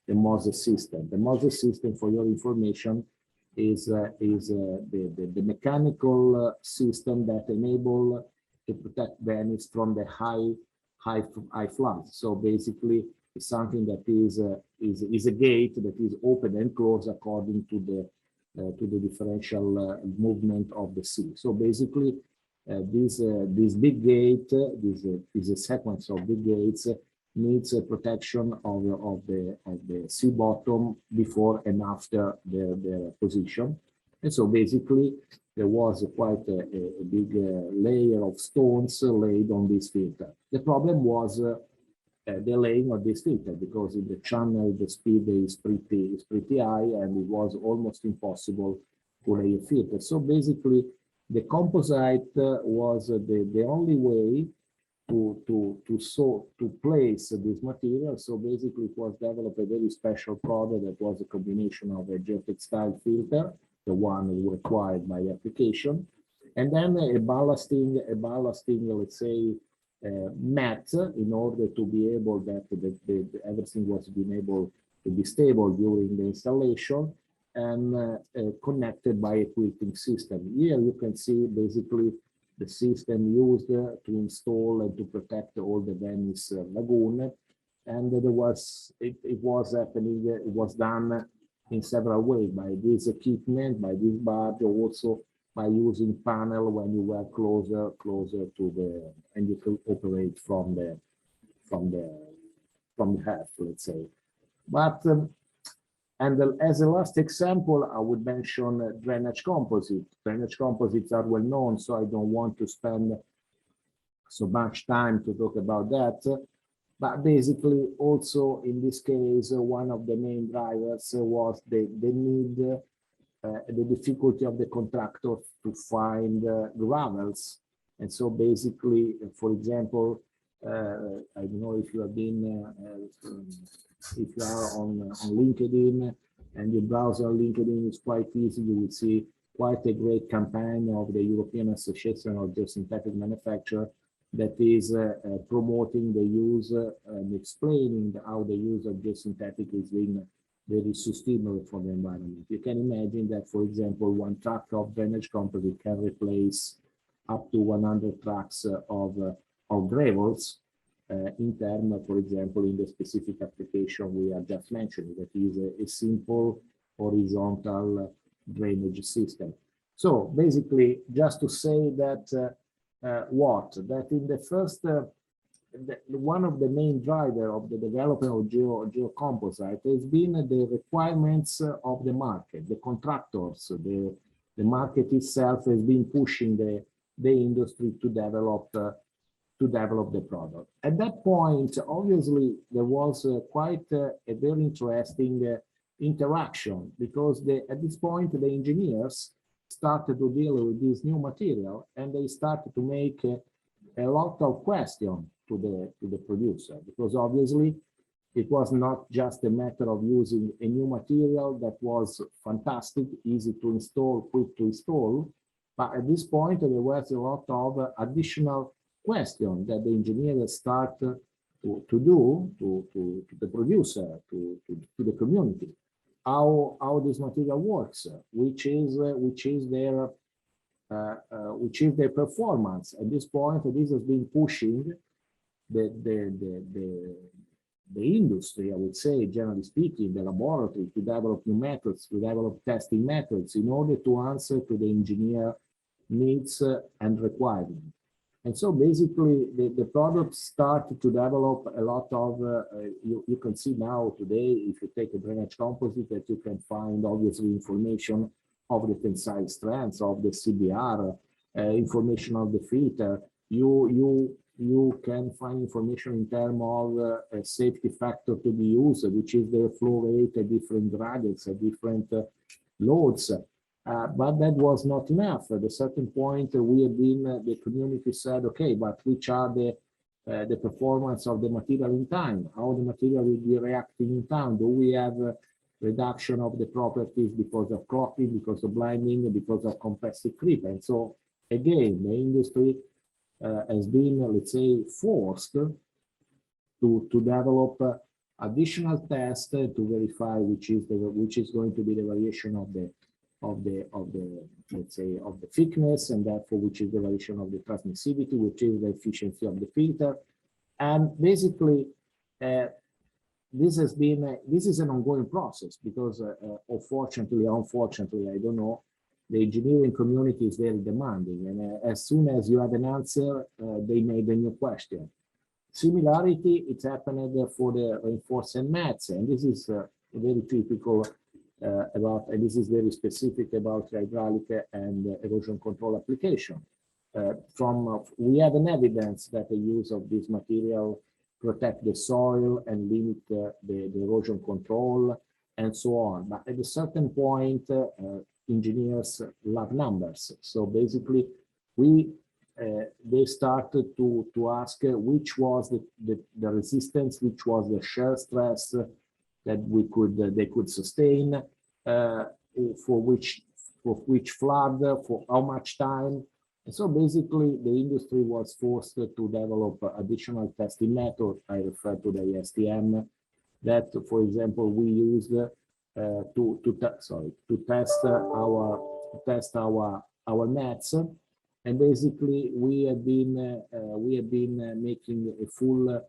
the Moses system. The Moses system, for your information, is the mechanical system that enable to protect Venice from the high floods. So basically, it's something that is a gate that is open and closed according to the differential movement of the sea. So basically, this big gate, this is a sequence of big gates, needs a protection of the sea bottom before and after their position. And so basically there was quite a big layer of stones laid on this filter. The problem was the laying of this filter, because in the channel the speed is pretty high and it was almost impossible to lay a filter. So basically the composite was the only way to place this material. So basically it was developed a very special product that was a combination of a geotextile filter, the one required by application, and then a ballasting, let's say, mat, in order to be able that everything was being able to be stable during the installation, and connected by a quilting system. Here you can see basically the system used to install and to protect all the Venice lagoon, and it was done in several ways, by this equipment, by this barge, also by using panel when you were closer to the, and you could operate from the half, let's say. But and as a last example, I would mention drainage composite. Drainage composites are well known, so I don't want to spend so much time to talk about that. But basically, also in this case, one of the main drivers was the need, the difficulty of the contractor to find gravels. And so basically, for example, I don't know if you have been, if you are on LinkedIn and you browse on LinkedIn, it's quite easy. You will see quite a great campaign of the European Association of Geosynthetic Manufacture that is promoting the use and explaining how the use of geosynthetic is being very sustainable for the environment. You can imagine that, for example, one truck of drainage composite can replace up to 100 trucks of gravels in terms, for example, in the specific application we are just mentioning, that is a simple horizontal drainage system. So basically, just to say that that in the first one of the main driver of the development of geocomposite has been the requirements of the market, the contractors, the market itself has been pushing the industry to develop the product. At that point, obviously, there was quite a very interesting interaction, because at this point the engineers started to deal with this new material, and they started to make a lot of questions to the producer, because obviously it was not just a matter of using a new material that was fantastic, easy to install, quick to install, but at this point there was a lot of additional questions that the engineers start to do to the producer, to the community. How this material works, which is their performance. At this point, this has been pushing the industry, I would say, generally speaking, the laboratory, to develop new methods, to develop testing methods in order to answer to the engineer needs and requirements. And so basically the products start to develop a lot of, you can see now today, if you take a drainage composite, that you can find obviously information of the tensile strengths, of the CBR, information of the filter. You can find information in terms of a safety factor to be used, which is the flow rate at different gradients, at different loads. But that was not enough. At a certain point, the community said, okay, but which are the performance of the material in time? How the material will be reacting in time? Do we have reduction of the properties because of cropping, because of blinding, because of compressive creep? And so again, the industry has been, let's say, forced to develop additional tests to verify which is going to be the variation of the let's say of the thickness, and therefore which is the variation of the transmissivity, which is the efficiency of the filter. And basically this is an ongoing process, because unfortunately, I don't know, the engineering community is very demanding, and as soon as you have an answer, they made a new question. Similarity, it's happened for the reinforced mats, and this is very typical and this is very specific about hydraulic and erosion control application. We have an evidence that the use of this material protect the soil and limit the erosion control and so on. But at a certain point, engineers love numbers. So basically, they started to ask which was the resistance, which was the shear stress that they could sustain, for which flood, for how much time. And so basically the industry was forced to develop additional testing methods. I refer to the ASTM that, for example, we used to test our nets. And basically we have been making a full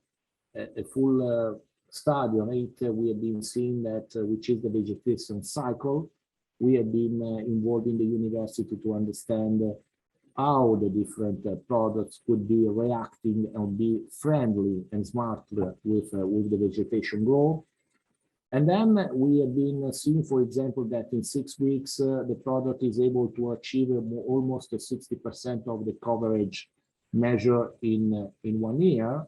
study on it. We have been seeing that which is the vegetation cycle. We have been involved in the university to understand how the different products could be reacting and be friendly and smart with the vegetation growth. And then we have been seeing, for example, that in 6 weeks, the product is able to achieve almost 60% of the coverage measure in 1 year.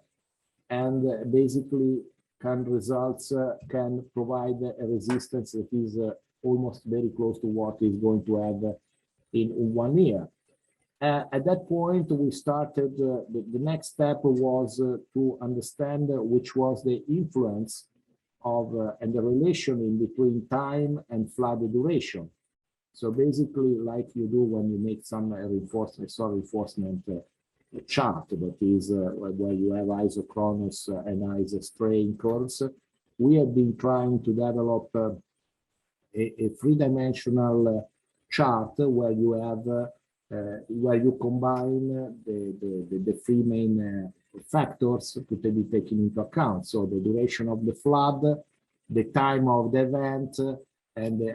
And basically, results can provide a resistance that is almost very close to what is going to have in 1 year. At that point, we started, the next step was to understand which was the influence of and the relation in between time and flood duration. So basically, like you do when you make some reinforcement chart, that is where you have isochronous and isostrain curves. We have been trying to develop a three-dimensional chart where you have where you combine the three main factors to be taken into account. So the duration of the flood, the time of the event, and the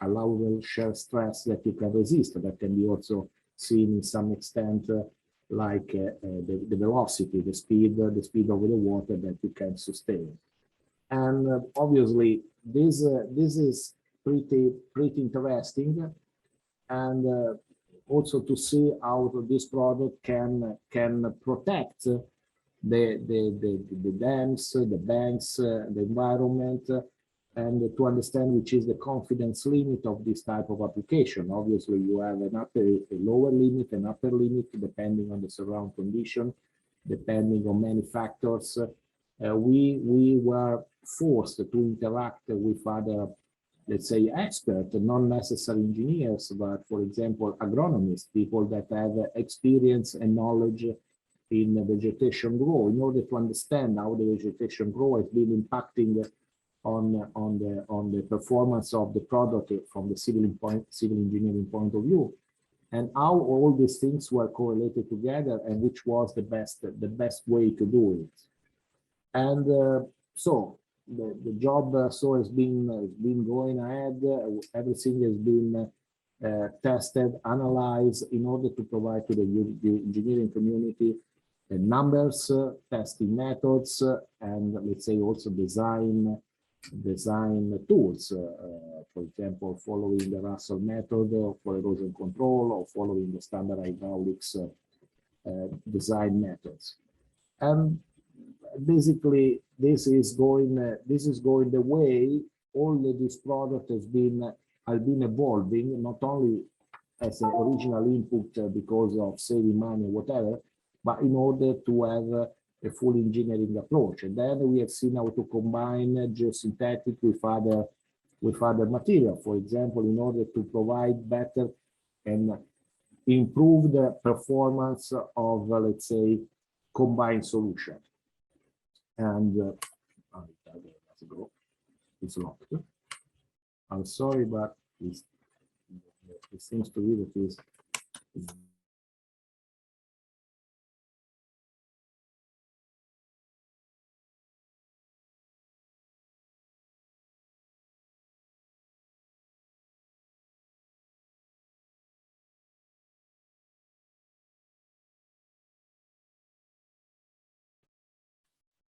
allowable shear stress that you can resist. That can be also seen in some extent like the velocity, the speed over the water that you can sustain. And obviously, this is pretty interesting, and also to see how this product can protect the dams, the banks, the environment, and to understand which is the confidence limit of this type of application. Obviously, you have a lower limit, an upper limit, depending on the surround condition, depending on many factors. We were forced to interact with other, let's say, experts, not necessarily engineers, but for example, agronomists, people that have experience and knowledge in vegetation growth, in order to understand how the vegetation growth has been impacting on the performance of the product from the civil engineering point of view, and how all these things were correlated together, and which was the best way to do it. And so the job has been going ahead. Everything has been tested, analyzed, in order to provide to the engineering community numbers, testing methods, and let's say also design tools, for example, following the Russell method for erosion control, or following the standard hydraulics design methods. And basically, this is going the way all this product has been evolving, not only as an original input because of saving money or whatever, but in order to have a full engineering approach. And then we have seen how to combine geosynthetic with other material, for example, in order to provide better and improve the performance of, let's say, combined solution. And it's locked. I'm sorry, but it seems to me that is.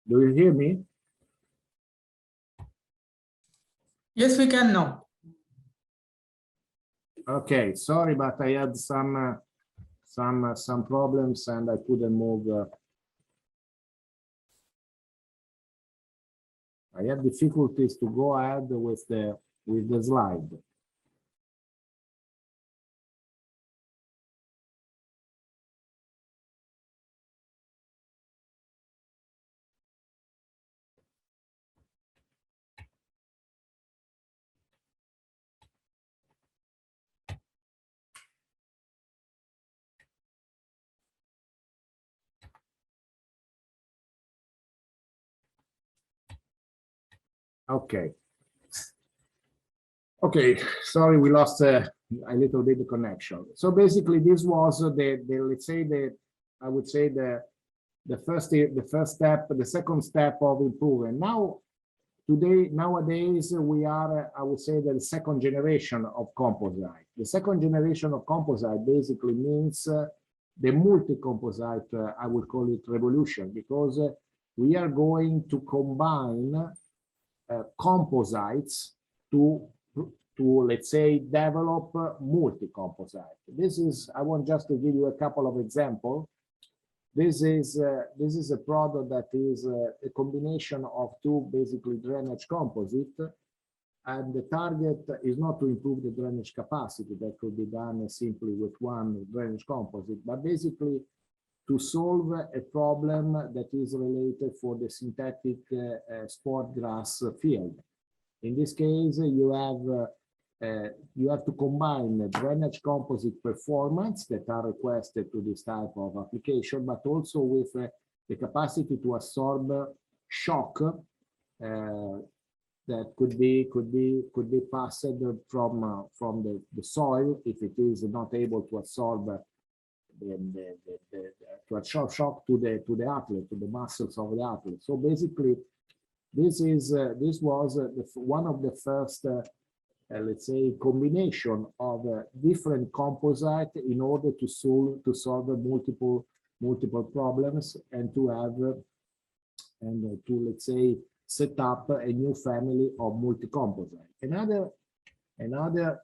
Do you hear me? Yes, we can now. Okay, sorry, but I had some problems and I couldn't move. I had difficulties to go ahead with the slide. Okay. Okay, sorry, we lost a little bit of connection. So basically, this was let's say I would say the first step, the second step of improvement. Now, nowadays, we are, I would say, the second generation of composite. The second generation of composite basically means the multi-composite, I would call it revolution, because we are going to combine composites to let's say develop multi-composite. This is, I want just to give you a couple of examples. This is a product that is a combination of two basically drainage composite, and the target is not to improve the drainage capacity, that could be done simply with one drainage composite, but basically to solve a problem that is related for the synthetic sport grass field. In this case, you have to combine the drainage composite performance that are requested to this type of application, but also with the capacity to absorb shock that could be passed from the soil if it is not able to absorb to absorb shock to the athlete, to the muscles of the athlete. So basically, this was one of the first let's say, combination of different composite in order to solve multiple problems and to have let's say, set up a new family of multi-composite. Another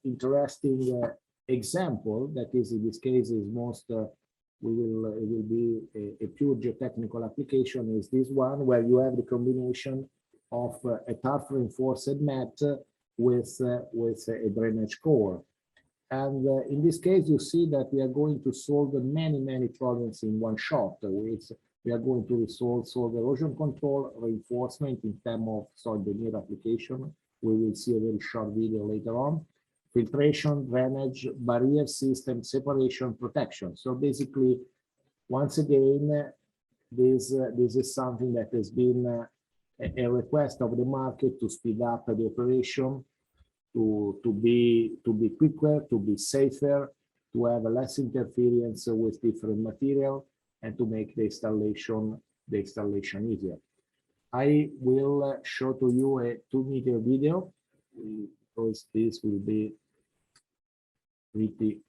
interesting example that is in this case is most it will be a pure geotechnical application is this one, where you have the combination of a turf reinforced mat with a drainage core. And in this case, you see that we are going to solve many problems in one shot. We are going to solve erosion control, reinforcement in terms of soil veneer application. We will see a very short video later on. Filtration, drainage, barrier system, separation, protection. So basically, once again, this is something that has been a request of the market to speed up the operation, to be quicker, to be safer, to have less interference with different material, and to make the installation easier. I will show to you a 2-minute video because this will be pretty.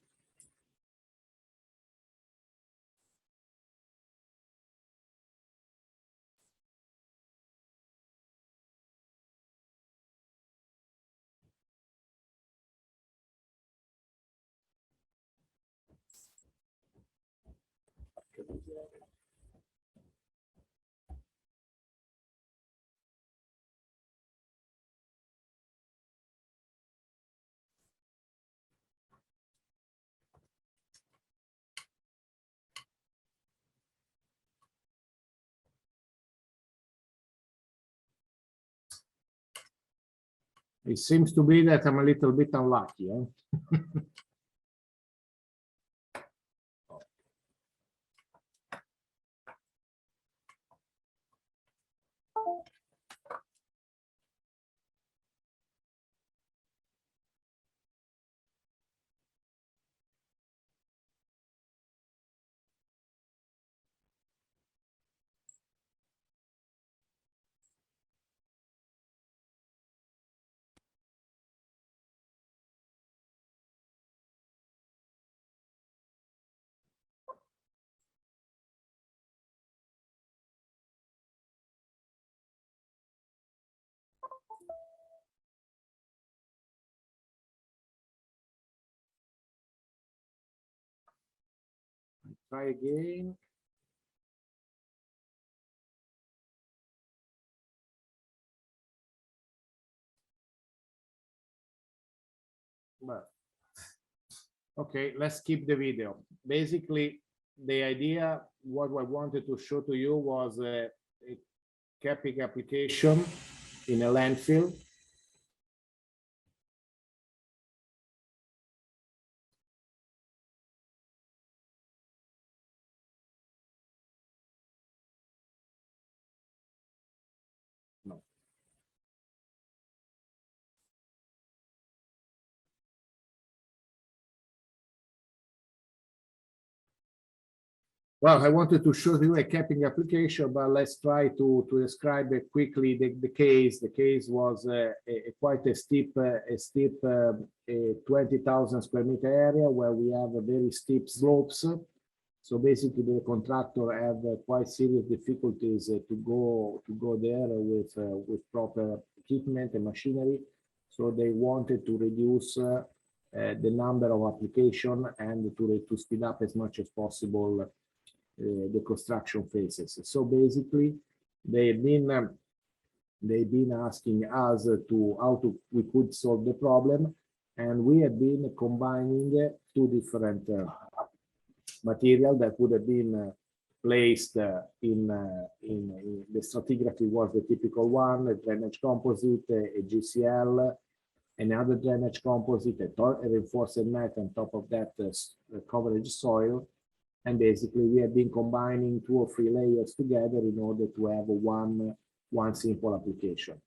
It seems to be that I'm a little bit unlucky. Try again. But okay, let's skip the video. Basically, the idea, what I wanted to show to you was a capping application in a landfill. No. Well, I wanted to show you a capping application, but let's try to describe quickly the case. The case was quite a steep 20,000 square meter area where we have a very steep slopes. So basically, the contractor had quite serious difficulties to go there with proper equipment and machinery. So they wanted to reduce the number of application and to speed up as much as possible the construction phases. So basically, they've been asking us how we could solve the problem, and we have been combining two different material that would have been placed in the stratigraphy was the typical one, a drainage composite, a GCL, another drainage composite, a reinforced mat on top of that coverage soil. And basically, we have been combining 2 or 3 layers together in order to have one simple application.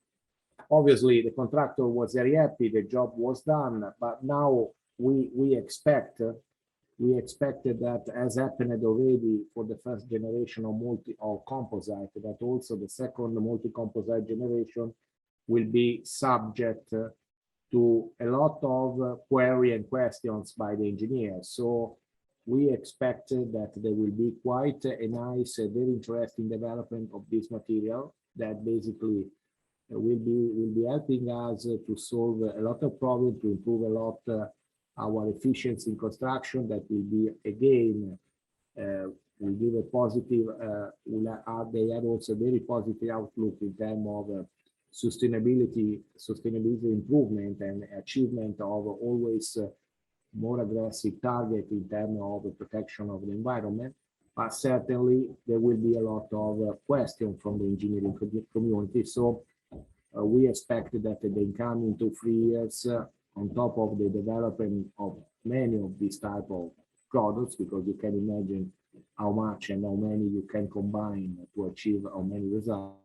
Obviously, the contractor was very happy, the job was done, but now we expected that, as happened already for the first generation of composite, that also the second multi-composite generation will be subject to a lot of query and questions by the engineers. So we expected that there will be quite a nice, very interesting development of this material that basically will be helping us to solve a lot of problems, to improve a lot our efficiency in construction. That will be again will give a positive. They have also a very positive outlook in terms of sustainability improvement and achievement of always more aggressive target in terms of the protection of the environment. But certainly there will be a lot of questions from the engineering community. So we expect that in the coming 2-3 years, on top of the development of many of these type of products, because you can imagine how much and how many you can combine to achieve how many results,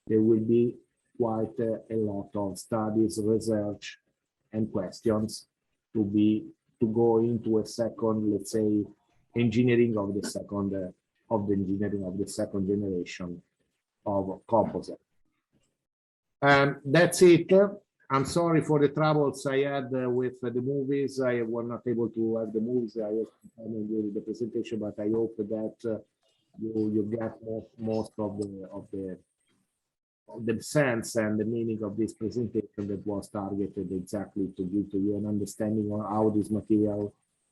there will be quite a lot of studies, research, and questions to go into a second, let's say, engineering of the second generation of composite. That's it. I'm sorry for the troubles I had with the movies. I was not able to have the movies during the presentation, but I hope that you get most of the sense and the meaning of this presentation that was targeted exactly to give to you an understanding of how this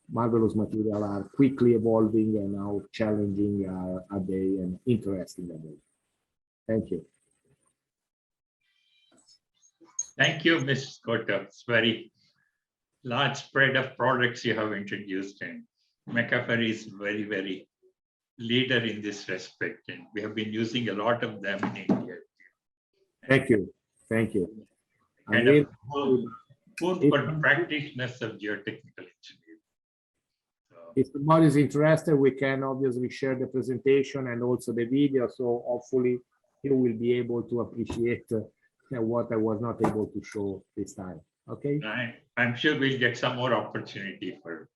marvelous material are quickly evolving and how challenging are they and interesting are they. Thank you. Thank you, Ms. Scotto. It's very large spread of products you have introduced, and Maccaferri is very, very leader in this respect, and we have been using a lot of them in India. Thank you. Thank you. And a boon for the practitioners of geotechnical engineering. So, if somebody is interested, we can obviously share the presentation and also the video. So hopefully you will be able to appreciate what I was not able to show this time. Okay. I'm sure we'll get some more opportunity for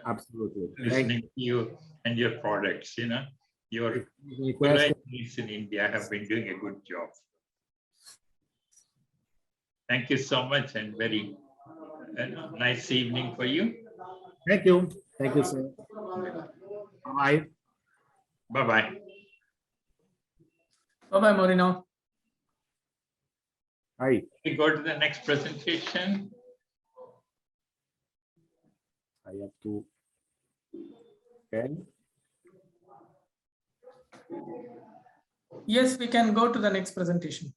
absolutely listening to you and your products. You know, your colleagues in India have been doing a good job. Thank you so much, and very nice evening for you. Thank you. Thank you, sir. Bye. Bye-bye. Bye-bye, Moreno. Hi. We go to the next presentation. I have to. Okay. Yes, we can go to the next presentation.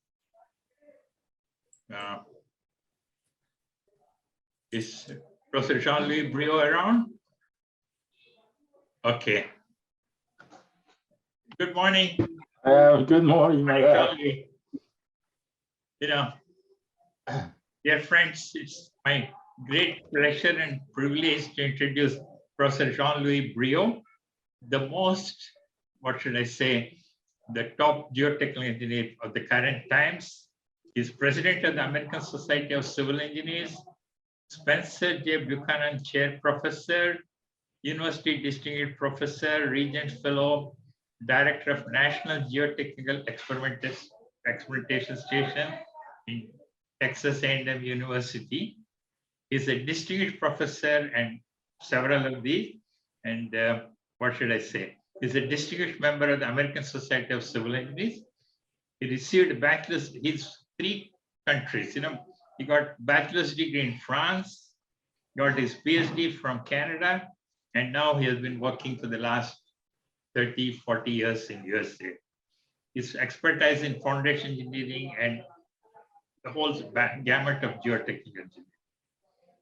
Is Professor Jean-Louis Brio around? Okay. Good morning. Good morning, my You know, dear friends, it's my great pleasure and privilege to introduce Professor Jean-Louis Brio, the most, what should I say, the top geotechnical engineer of the current times. He's president of the American Society of Civil Engineers, Spencer J. Buchanan Chair Professor, University Distinguished Professor, Regent Fellow, Director of National Geotechnical Experimentation Station in Texas A&M University. He's a distinguished professor and several of these. And what should I say? He's a distinguished member of the American Society of Civil Engineers. He received a bachelor's, he's 3 countries, you know. He got bachelor's degree in France, got his PhD from Canada, and now he has been working for the last 30, 40 years in USA. His expertise in foundation engineering and the whole gamut of geotechnical engineering.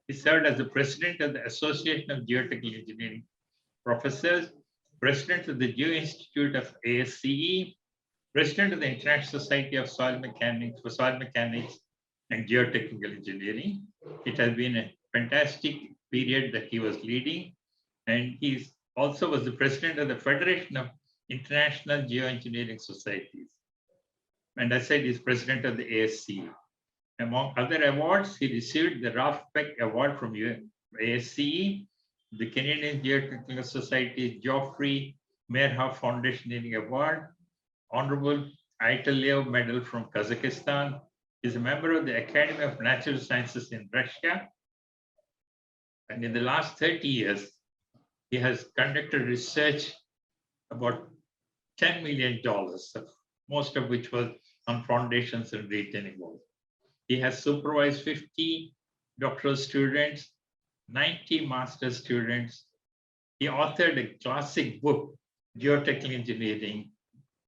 He served as the president of the Association of Geotechnical Engineering Professors, president of the Geo Institute of ASCE, president of the International Society of Soil Mechanics and Geotechnical Engineering. It has been a fantastic period that he was leading, and he also was the president of the Federation of International Geoengineering Societies. And I said he's president of the ASCE. Among other awards, he received the Ralph Peck Award from ASCE, the Canadian Geotechnical Society's Geoffrey Merha Foundation Engineering Award, Honorable Italev Medal from Kazakhstan, He's a member of the Academy of Natural Sciences in Russia. And in the last 30 years, he has conducted research about $10 million, most of which was on foundations and retaining walls. He has supervised 50 doctoral students, 90 master's students. He authored a classic book, Geotechnical Engineering,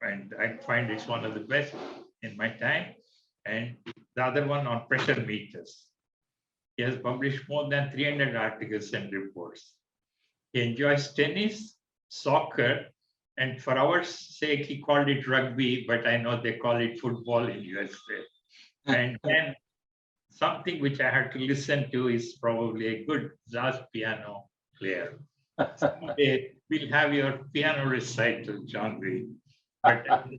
and I find it's one of the best in my time, and the other one on pressure meters. He has published more than 300 articles and reports. He enjoys tennis, soccer, and for our sake, he called it rugby, but I know they call it football in USA. And then something which I had to listen to is probably a good jazz piano player. Someday we'll have your piano recital, John Reed. But at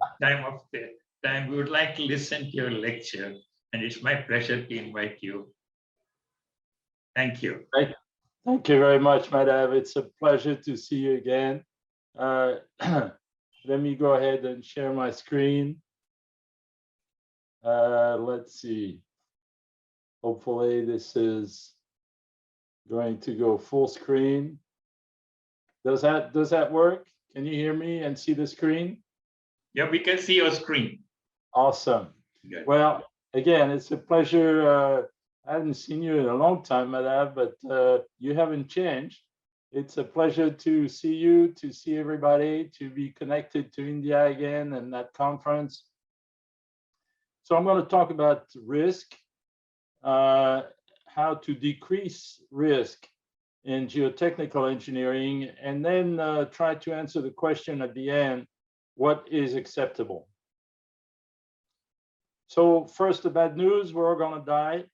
this time, we would like to listen to your lecture, and it's my pleasure to invite you. Thank you. Thank you very much, Madhav. It's a pleasure to see you again. Let me go ahead and share my screen. Let's see. Hopefully this is going to go full screen. Does that work? Can you hear me and see the screen? Yeah, we can see your screen. Awesome. Good. Well, again, it's a pleasure. I haven't seen you in a long time, Madhav, but you haven't changed. It's a pleasure to see you, to see everybody, to be connected to India again and that conference. So I'm going to talk about risk, how to decrease risk in geotechnical engineering, and then try to answer the question at the end, what is acceptable? So first, the bad news, we're all going to die.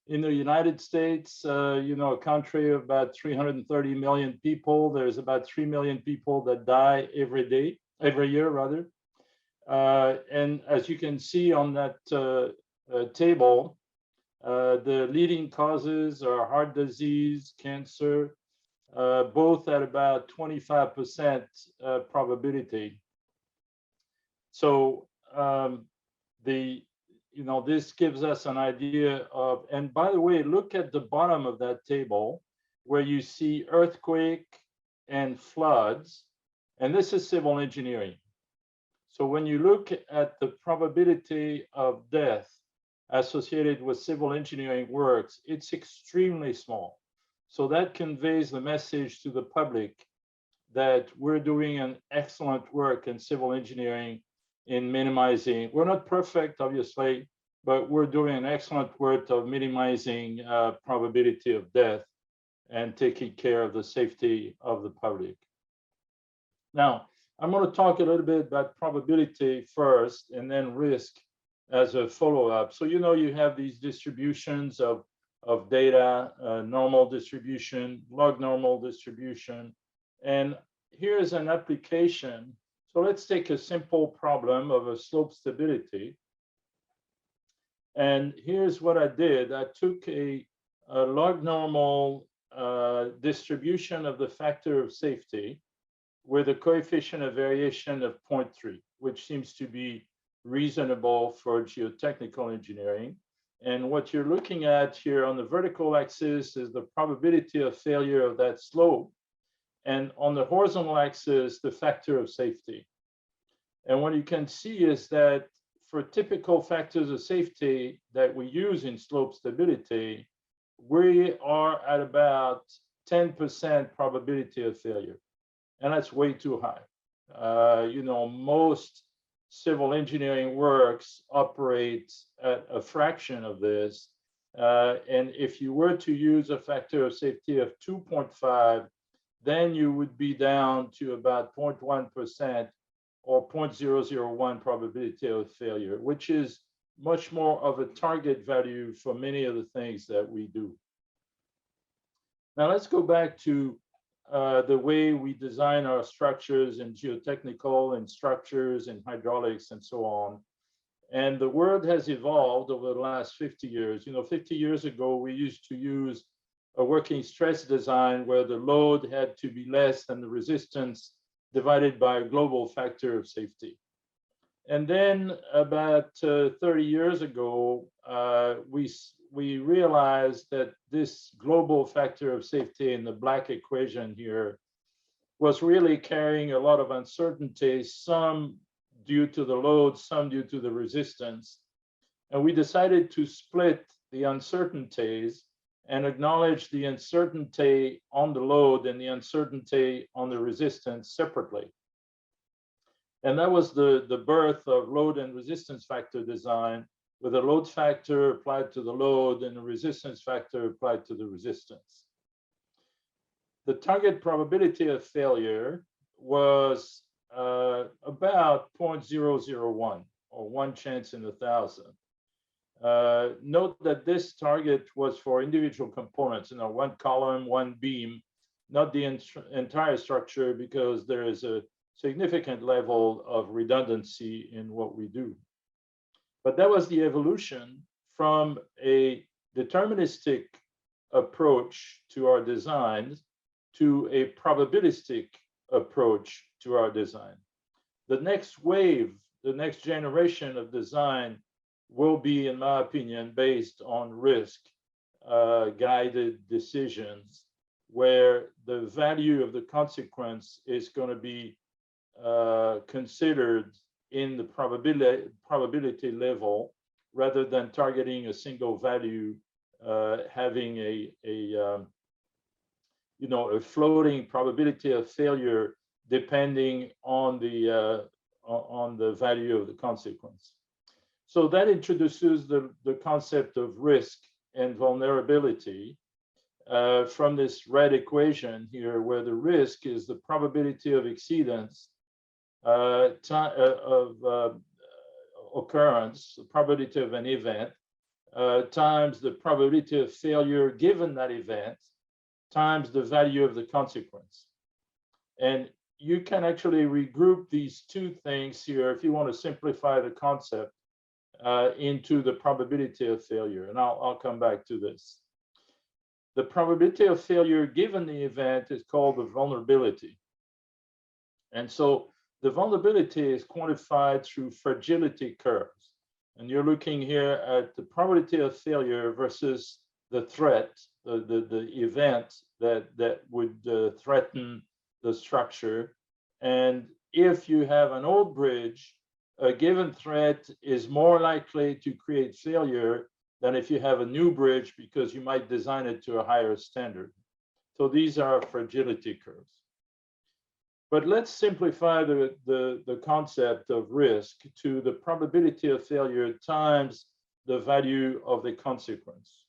In the United States, a country of about 330 million people, there's about 3 million people that die every year rather. And as you can see on that table, the leading causes are heart disease, cancer, both at about 25% probability. So this gives us an idea of, and by the way, look at the bottom of that table where you see earthquake and floods, and this is civil engineering. So when you look at the probability of death associated with civil engineering works, it's extremely small. So that conveys the message to the public that we're doing an excellent work in civil engineering in minimizing, we're not perfect, obviously, but we're doing an excellent work of minimizing probability of death and taking care of the safety of the public. Now, I'm going to talk a little bit about probability first and then risk as a follow-up. So, you have these distributions of data, normal distribution, log normal distribution, and here's an application. So let's take a simple problem of a slope stability. And here's what I did. I took a log normal distribution of the factor of safety with a coefficient of variation of 0.3, which seems to be reasonable for geotechnical engineering. And what you're looking at here on the vertical axis is the probability of failure of that slope. And on the horizontal axis, the factor of safety. And what you can see is that for typical factors of safety that we use in slope stability, we are at about 10% probability of failure. And that's way too high. Most civil engineering works operate at a fraction of this. And if you were to use a factor of safety of 2.5, then you would be down to about 0.1% or 0.001 probability of failure, which is much more of a target value for many of the things that we do. Now let's go back to the way we design our structures in geotechnical and structures in hydraulics and so on. And the world has evolved over the last 50 years. 50 years ago, we used to use a working stress design where the load had to be less than the resistance divided by a global factor of safety. And then about 30 years ago, we realized that this global factor of safety in the black equation here was really carrying a lot of uncertainty, some due to the load, some due to the resistance. And we decided to split the uncertainties and acknowledge the uncertainty on the load and the uncertainty on the resistance separately. And that was the birth of load and resistance factor design, with a load factor applied to the load and a resistance factor applied to the resistance. The target probability of failure was about 0.001, or 1 chance in 1,000. Note that this target was for individual components, one column, one beam, not the entire structure, because there is a significant level of redundancy in what we do. But that was the evolution from a deterministic approach to our designs to a probabilistic approach to our design. The next wave, the next generation of design will be, in my opinion, based on risk guided decisions, where the value of the consequence is going to be considered in the probability level, rather than targeting a single value, having a floating probability of failure depending on the value of the consequence. So that introduces the concept of risk and vulnerability from this red equation here, where the risk is the probability of exceedance of occurrence, the probability of an event, times the probability of failure given that event, times the value of the consequence. And you can actually regroup these two things here, if you want to simplify the concept, into the probability of failure. And I'll come back to this. The probability of failure given the event is called the vulnerability. And so the vulnerability is quantified through fragility curves. And you're looking here at the probability of failure versus the threat, the event that would threaten the structure. And if you have an old bridge, a given threat is more likely to create failure than if you have a new bridge, because you might design it to a higher standard. So these are fragility curves. But let's simplify the concept of risk to the probability of failure times the value of the consequence.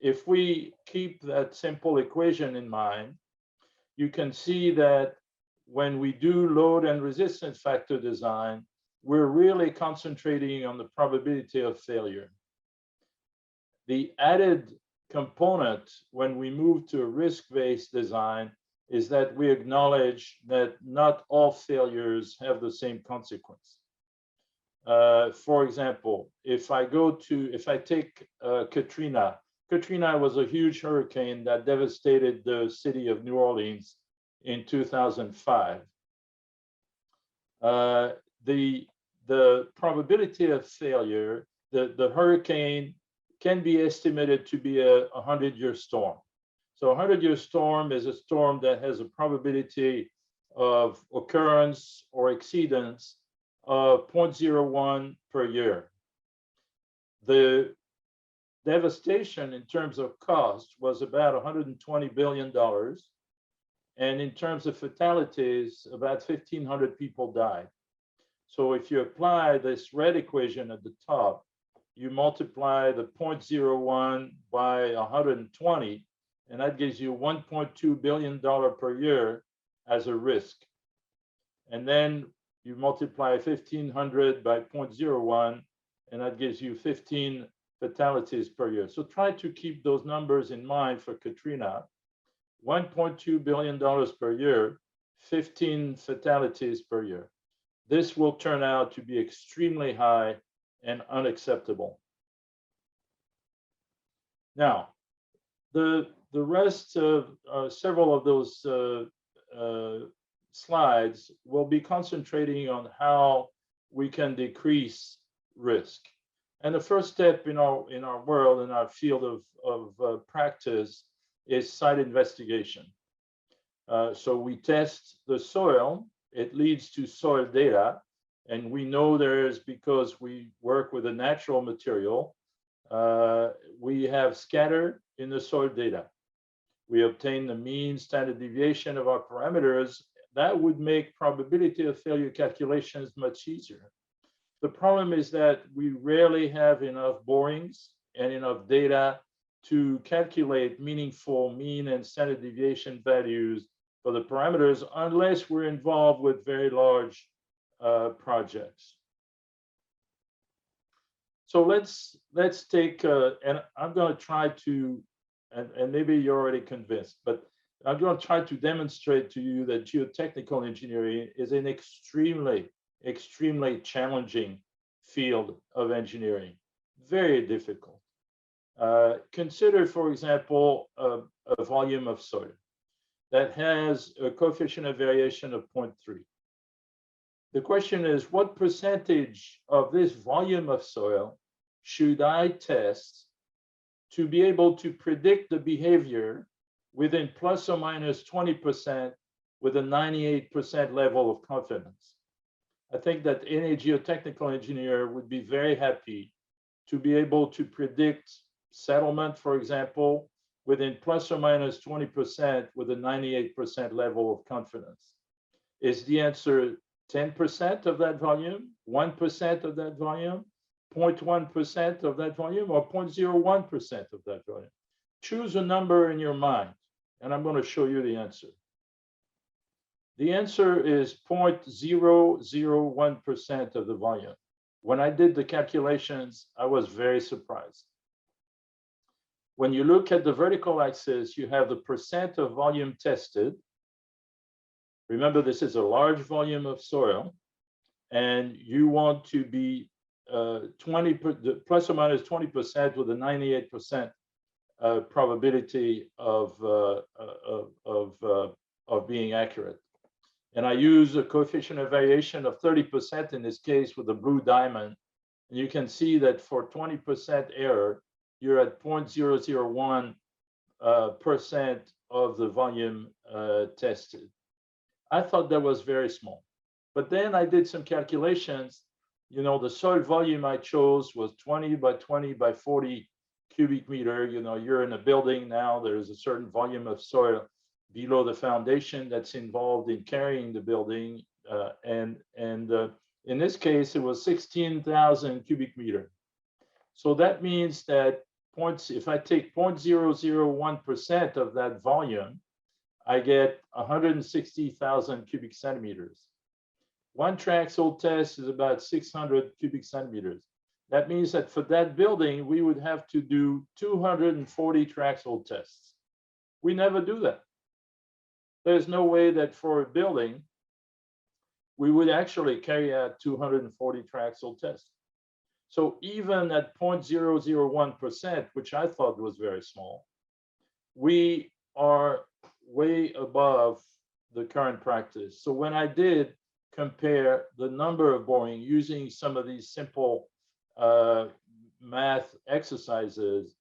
If we keep that simple equation in mind, you can see that when we do load and resistance factor design, we're really concentrating on the probability of failure. The added component when we move to a risk-based design is that we acknowledge that not all failures have the same consequence. For example, if I take Katrina. Katrina was a huge hurricane that devastated the city of New Orleans in 2005. The probability of failure, the hurricane can be estimated to be a 100-year storm. So a 100-year storm is a storm that has a probability of occurrence or exceedance of 0.01 per year. The devastation in terms of cost was about $120 billion. And in terms of fatalities, about 1,500 people died. So if you apply this red equation at the top, you multiply the 0.01 by 120, and that gives you $1.2 billion per year as a risk. And then you multiply 1,500 by 0.01, and that gives you 15 fatalities per year. So try to keep those numbers in mind for Katrina. $1.2 billion per year, 15 fatalities per year. This will turn out to be extremely high and unacceptable. Now, the rest of several of those slides will be concentrating on how we can decrease risk. And the first step in our world, in our field of practice, is site investigation. So we test the soil. It leads to soil data. And we know there's, because we work with a natural material, we have scatter in the soil data. We obtain the mean standard deviation of our parameters. That would make probability of failure calculations much easier. The problem is that we rarely have enough borings and enough data to calculate meaningful mean and standard deviation values for the parameters unless we're involved with very large projects. So let's take, and I'm going to try to, and maybe you're already convinced, but I'm going to try to demonstrate to you that geotechnical engineering is an extremely challenging field of engineering, very difficult. Consider, for example, a volume of soil that has a coefficient of variation of 0.3. The question is, what percentage of this volume of soil should I test to be able to predict the behavior within plus or minus 20% with a 98% level of confidence? I think that any geotechnical engineer would be very happy to be able to predict settlement, for example, within plus or minus 20% with a 98% level of confidence. Is the answer 10% of that volume, 1% of that volume, 0.1% of that volume, or 0.01% of that volume? Choose a number in your mind, and I'm going to show you the answer. The answer is 0.001% of the volume. When I did the calculations, I was very surprised. When you look at the vertical axis, you have the percent of volume tested. Remember, this is a large volume of soil, and you want to be plus or minus 20% with a 98% probability of being accurate. And I use a coefficient of variation of 30% in this case with a blue diamond. And you can see that for 20% error, you're at 0.001% of the volume tested. I thought that was very small. But then I did some calculations. You know, the soil volume I chose was 20 by 20 by 40 cubic meter. You know, you're in a building now, there's a certain volume of soil below the foundation that's involved in carrying the building. In this case, it was 16,000 cubic meter. So that means that if I take 0.001% of that volume, I get 160,000 cubic centimeters. One track hole test is about 600 cubic centimeters. That means that for that building, we would have to do 240 track hole tests. We never do that. There's no way that for a building, we would actually carry out 240 track hole tests. So even at 0.001%, which I thought was very small, we are way above the current practice. So when I did compare the number of boring using some of these simple math exercises,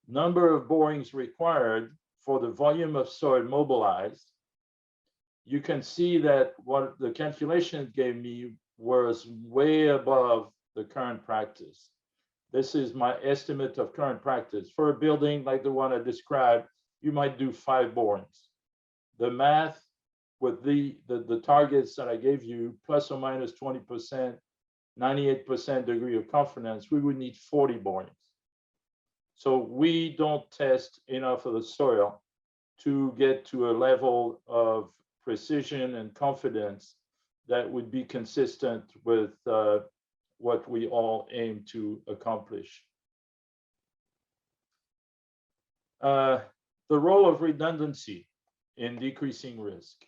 number of borings required for the volume of soil mobilized, you can see that what the calculations gave me was way above the current practice. This is my estimate of current practice. For a building like the one I described, you might do 5 borings. The math with the targets that I gave you, plus or minus 20%, 98% degree of confidence, we would need 40 borings. So we don't test enough of the soil to get to a level of precision and confidence that would be consistent with what we all aim to accomplish. The role of redundancy in decreasing risk.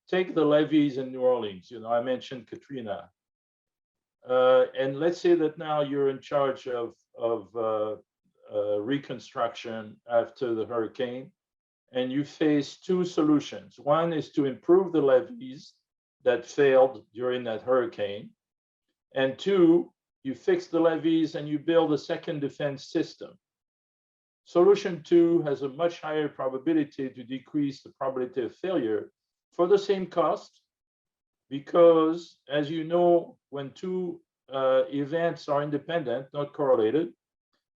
Take the levees in New Orleans. You know, I mentioned Katrina. And let's say that now you're in charge of reconstruction after the hurricane, and you face 2 solutions. One is to improve the levees that failed during that hurricane, And two, you fix the levees and you build a second defense system. Solution two has a much higher probability to decrease the probability of failure for the same cost, because, as you know, when two events are independent, not correlated,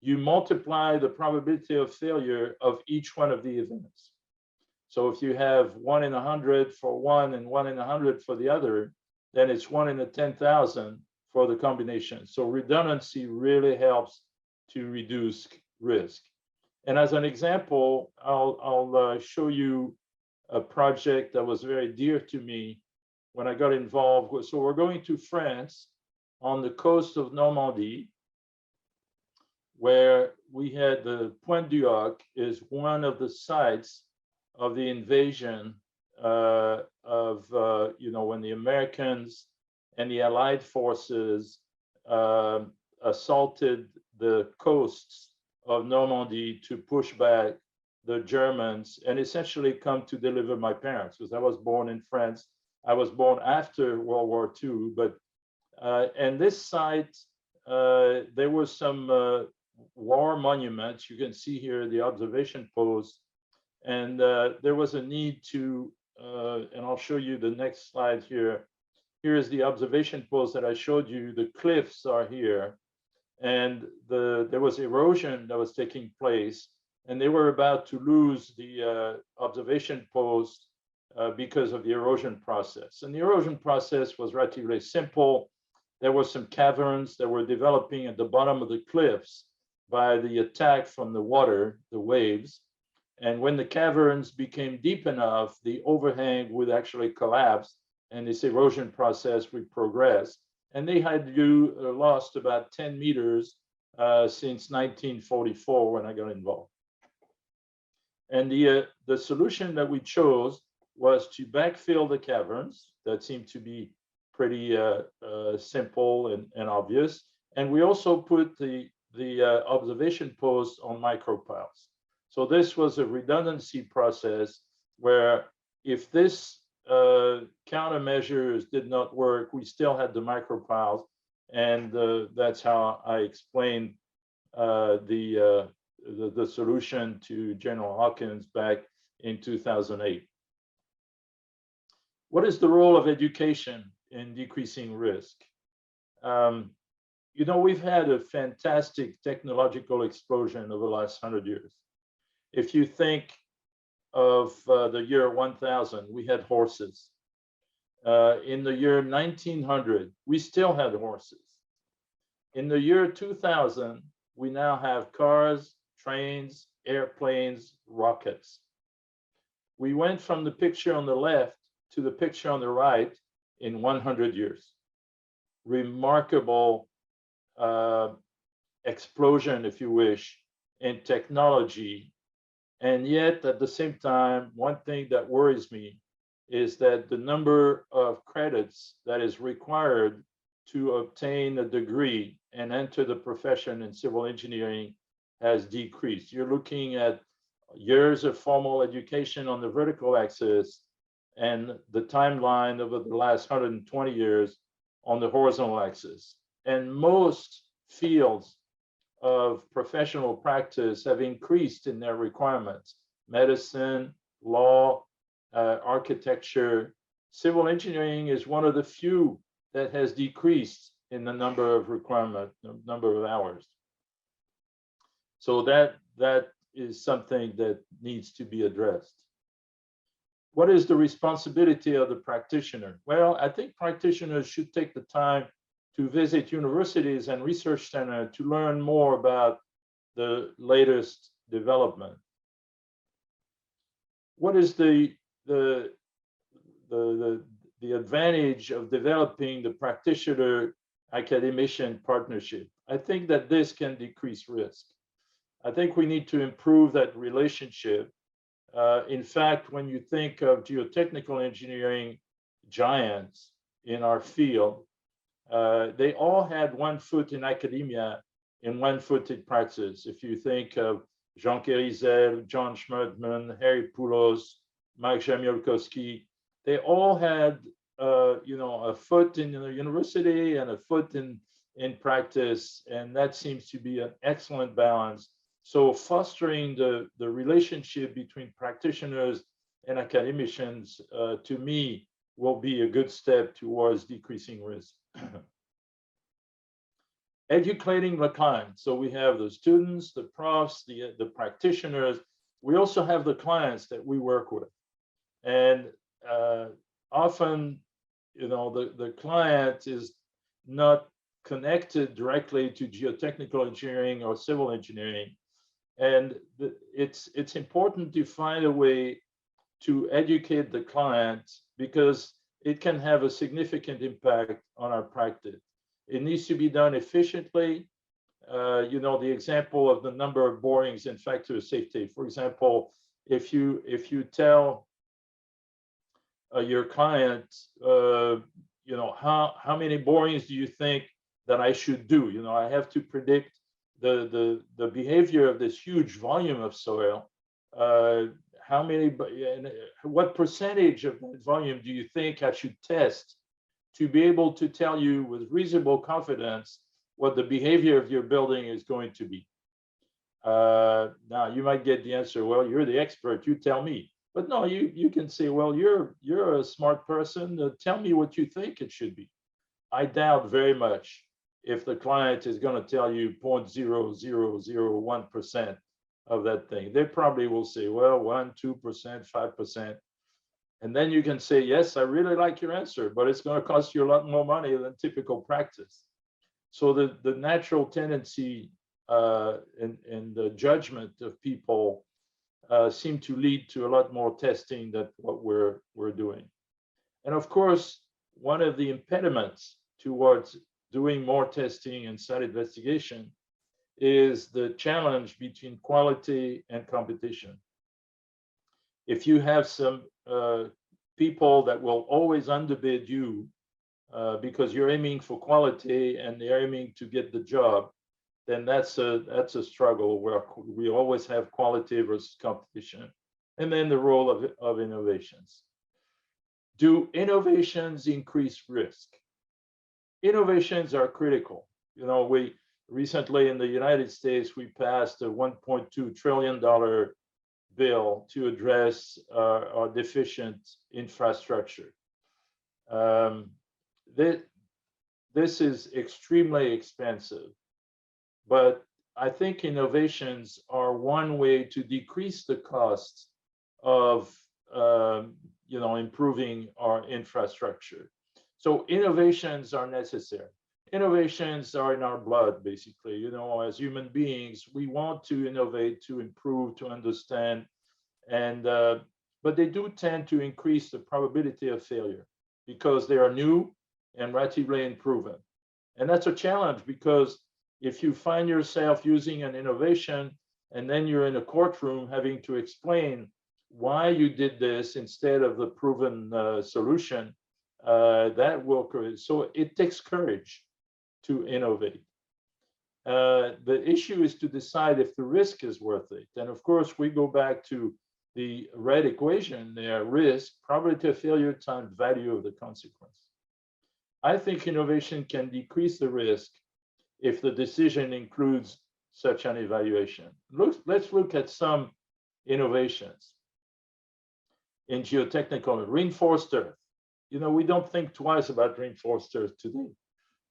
you multiply the probability of failure of each one of the events. So if you have 1 in 100 for one and 1 in 100 for the other, then it's 1 in 10,000 for the combination. So redundancy really helps to reduce risk. And as an example, I'll show you a project that was very dear to me when I got involved. So we're going to France on the coast of Normandy, where we had the Pointe du Hoc is one of the sites of the invasion when the Americans and the Allied forces assaulted the coasts of Normandy to push back the Germans and essentially come to deliver my parents, because I was born in France. I was born after World War II, but and this site, there were some war monuments. You can see here the observation post, and there was a need to, and I'll show you the next slide here. Here is the observation post that I showed you. The cliffs are here, and there was erosion that was taking place, and they were about to lose the observation post because of the erosion process. And the erosion process was relatively simple. There were some caverns that were developing at the bottom of the cliffs by the attack from the water, the waves. And when the caverns became deep enough, the overhang would actually collapse, and this erosion process would progress. And they had lost about 10 meters since 1944 when I got involved. And the solution that we chose was to backfill the caverns. That seemed to be pretty simple and obvious. And we also put the observation post on micropiles. So this was a redundancy process where if this countermeasures did not work, we still had the micropiles. And that's how I explained the solution to General Hawkins back in 2008. What is the role of education in decreasing risk? We've had a fantastic technological explosion over the last 100 years. If you think of the year 1000, we had horses. In the year 1900, we still had horses. In the year 2000, we now have cars, trains, airplanes, rockets. We went from the picture on the left to the picture on the right in 100 years. Remarkable explosion, if you wish, in technology. And yet, at the same time, one thing that worries me is that the number of credits that is required to obtain a degree and enter the profession in civil engineering has decreased. You're looking at years of formal education on the vertical axis and the timeline over the last 120 years on the horizontal axis. And most fields of professional practice have increased in their requirements. Medicine, law, architecture. Civil engineering is one of the few that has decreased in the number of requirements, the number of hours. So that is something that needs to be addressed. What is the responsibility of the practitioner? Well, I think practitioners should take the time to visit universities and research centers to learn more about the latest development. What is the advantage of developing the practitioner-academician partnership? I think that this can decrease risk. I think we need to improve that relationship. In fact, when you think of geotechnical engineering giants in our field, they all had 1 foot in academia and 1 foot in practice. If you think of Jean Kerizel, John Schmerdman, Harry Poulos, Mike Jamiolkowski, they all had a foot in the university and a foot in practice, and that seems to be an excellent balance. So fostering the relationship between practitioners and academicians, to me, will be a good step towards decreasing risk. Educating the client. So we have the students, the profs, the practitioners. We also have the clients that we work with. And often, the client is not connected directly to geotechnical engineering or civil engineering. And it's important to find a way to educate the client, because it can have a significant impact on our practice. It needs to be done efficiently. The example of the number of borings and factor of safety. For example, if you tell your client, how many borings do you think that I should do? I have to predict the behavior of this huge volume of soil. What percentage of that volume do you think I should test to be able to tell you with reasonable confidence what the behavior of your building is going to be? Now you might get the answer, well, you're the expert, you tell me. But no, you can say, well, you're a smart person, tell me what you think it should be. I doubt very much if the client is going to tell you 0.0001% of that thing. They probably will say, well, 1%, 2%, 5%. And then you can say, yes, I really like your answer, but it's going to cost you a lot more money than typical practice. So the natural tendency and the judgment of people seem to lead to a lot more testing than what we're doing. And of course, one of the impediments towards doing more testing and site investigation is the challenge between quality and competition. If you have some people that will always underbid you because you're aiming for quality and they're aiming to get the job, then that's a struggle where we always have quality versus competition. And then the role of innovations. Do innovations increase risk? Innovations are critical. We recently in the United States, we passed a $1.2 trillion bill to address our deficient infrastructure. This is extremely expensive, but I think innovations are one way to decrease the cost of improving our infrastructure. So innovations are necessary. Innovations are in our blood, basically. As human beings, we want to innovate, to improve, to understand, and but they do tend to increase the probability of failure because they are new and relatively unproven. And that's a challenge, because if you find yourself using an innovation and then you're in a courtroom having to explain why you did this instead of the proven solution, that will create. So it takes courage to innovate. The issue is to decide if the risk is worth it. And of course, we go back to the red equation there: risk, probability of failure times value of the consequence. I think innovation can decrease the risk if the decision includes such an evaluation. Let's look at some innovations. In geotechnical, reinforced earth. We don't think twice about reinforced earth today.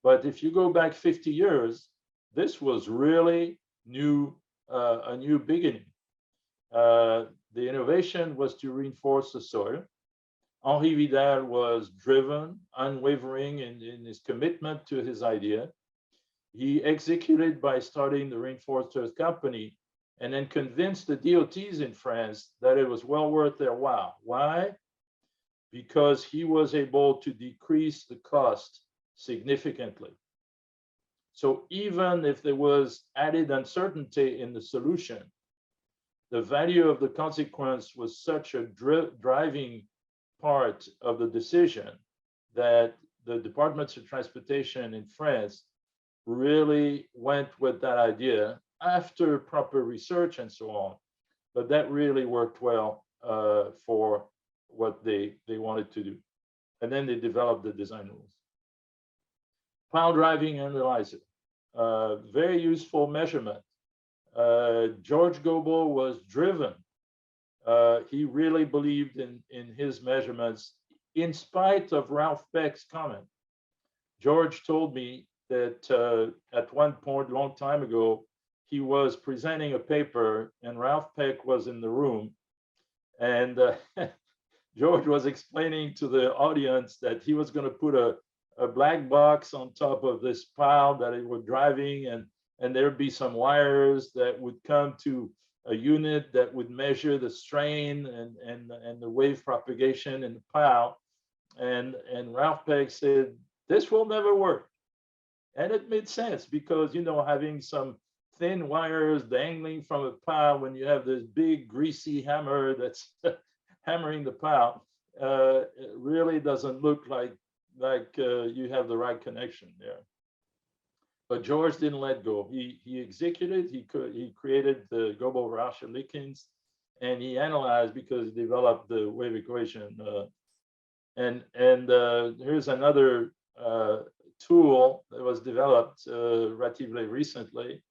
But if you go back 50 years, this was really new, a new beginning. The innovation was to reinforce the soil. Henri Vidal was driven, unwavering in his commitment to his idea. He executed by starting the Reinforced Earth Company and then convinced the DOTs in France that it was well worth their while. Why? Because he was able to decrease the cost significantly. So even if there was added uncertainty in the solution, the value of the consequence was such a driving part of the decision that the departments of transportation in France really went with that idea after proper research and so on. But that really worked well for what they wanted to do. And then they developed the design rules. Pile driving analyzer, very useful measurement. George Goebel was driven. He really believed in his measurements in spite of Ralph Peck's comment. George told me that at one point, a long time ago, he was presenting a paper and Ralph Peck was in the room. And George was explaining to the audience that he was going to put a black box on top of this pile that it was driving, and there'd be some wires that would come to a unit that would measure the strain and the wave propagation in the pile. And Ralph Peck said, this will never work. And it made sense because, you know, having some thin wires dangling from a pile when you have this big greasy hammer that's hammering the pile, it really doesn't look like you have the right connection there. But George didn't let go. He executed, he created the Goebel-Rauscher-Likens, and he analyzed because he developed the wave equation. And here's another tool that was developed relatively recently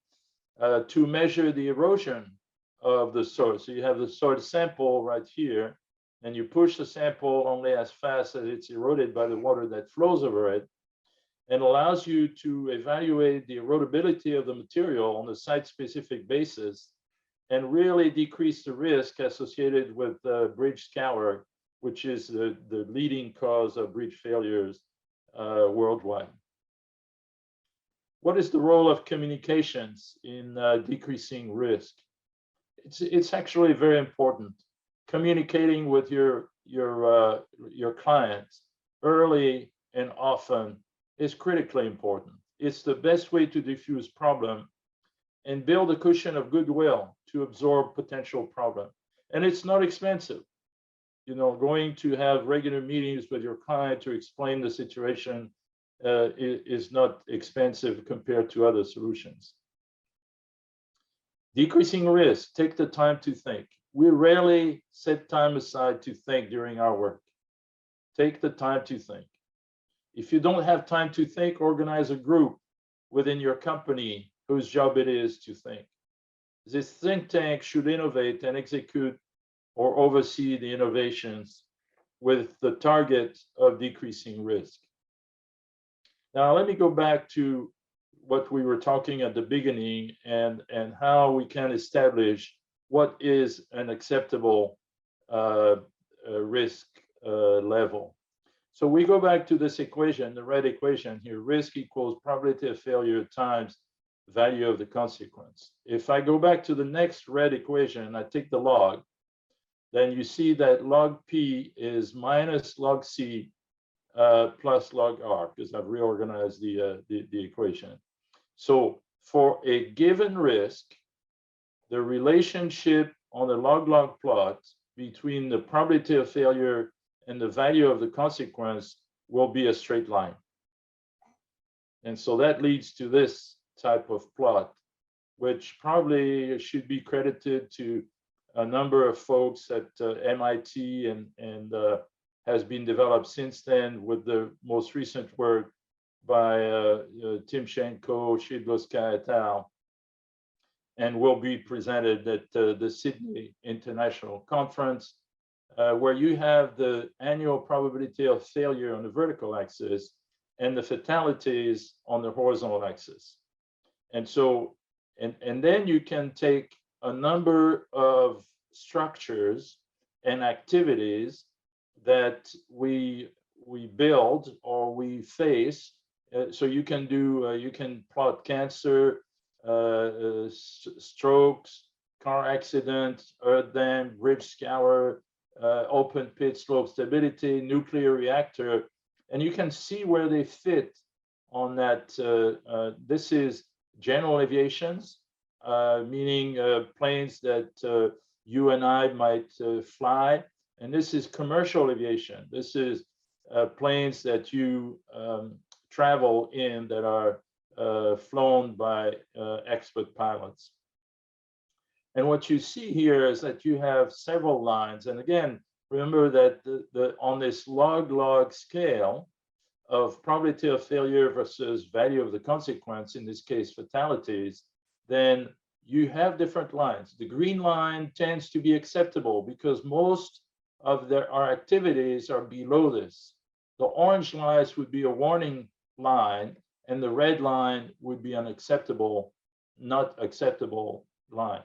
to measure the erosion of the source. So you have the source sample right here, and you push the sample only as fast as it's eroded by the water that flows over it, and allows you to evaluate the erodibility of the material on a site-specific basis and really decrease the risk associated with bridge scour, which is the leading cause of bridge failures worldwide. What is the role of communications in decreasing risk? It's actually very important. Communicating with your clients early and often is critically important. It's the best way to diffuse problem and build a cushion of goodwill to absorb potential problem. And it's not expensive. You know, going to have regular meetings with your client to explain the situation is not expensive compared to other solutions. Decreasing risk, take the time to think. We rarely set time aside to think during our work. Take the time to think. If you don't have time to think, organize a group within your company whose job it is to think. This think tank should innovate and execute or oversee the innovations with the target of decreasing risk. Now, let me go back to what we were talking at the beginning and how we can establish what is an acceptable risk level. So we go back to this equation, the red equation here, risk equals probability of failure times value of the consequence. If I go back to the next red equation, I take the log, then you see that log P is minus log C plus log R, because I've reorganized the equation. So for a given risk, the relationship on the log-log plot between the probability of failure and the value of the consequence will be a straight line. And so that leads to this type of plot, which probably should be credited to a number of folks at MIT and has been developed since then with the most recent work by Timchenko, Shidlowska et al. And will be presented at the Sydney International Conference, where you have the annual probability of failure on the vertical axis and the fatalities on the horizontal axis. And so, and then you can take a number of structures and activities that we build or we face. So you can do, you can plot cancer, strokes, car accidents, earth dam, bridge scour, open pit slope stability, nuclear reactor, and you can see where they fit on that. This is general aviations, meaning planes that you and I might fly, and this is commercial aviation. This is planes that you travel in that are flown by expert pilots. And what you see here is that you have several lines. And again, remember that on this log scale of probability of failure versus value of the consequence, in this case fatalities, then you have different lines. The green line tends to be acceptable because most of our activities are below this. The orange lines would be a warning line, and the red line would be an acceptable, not acceptable line.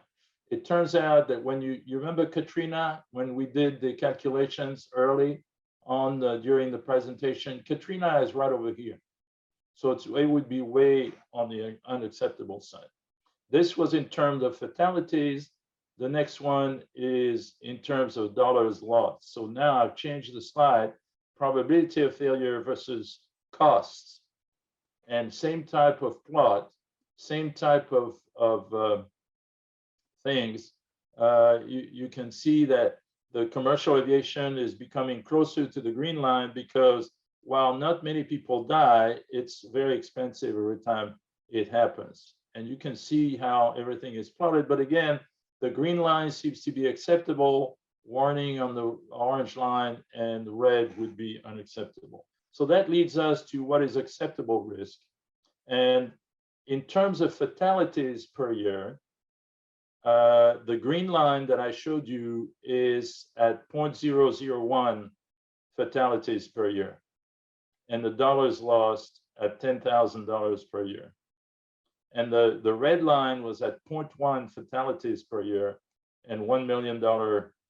It turns out that when you remember Katrina, when we did the calculations early on during the presentation, Katrina is right over here. So it would be way on the unacceptable side. This was in terms of fatalities. The next one is in terms of dollars lost. So now I've changed the slide, probability of failure versus costs. And same type of plot, same type of things. You can see that the commercial aviation is becoming closer to the green line because while not many people die, it's very expensive every time it happens. And you can see how everything is plotted. But again, the green line seems to be acceptable, warning on the orange line, and the red would be unacceptable. So that leads us to what is acceptable risk. And in terms of fatalities per year, the green line that I showed you is at 0.001 fatalities per year, and the dollars lost at $10,000 per year. And the red line was at 0.1 fatalities per year and $1 million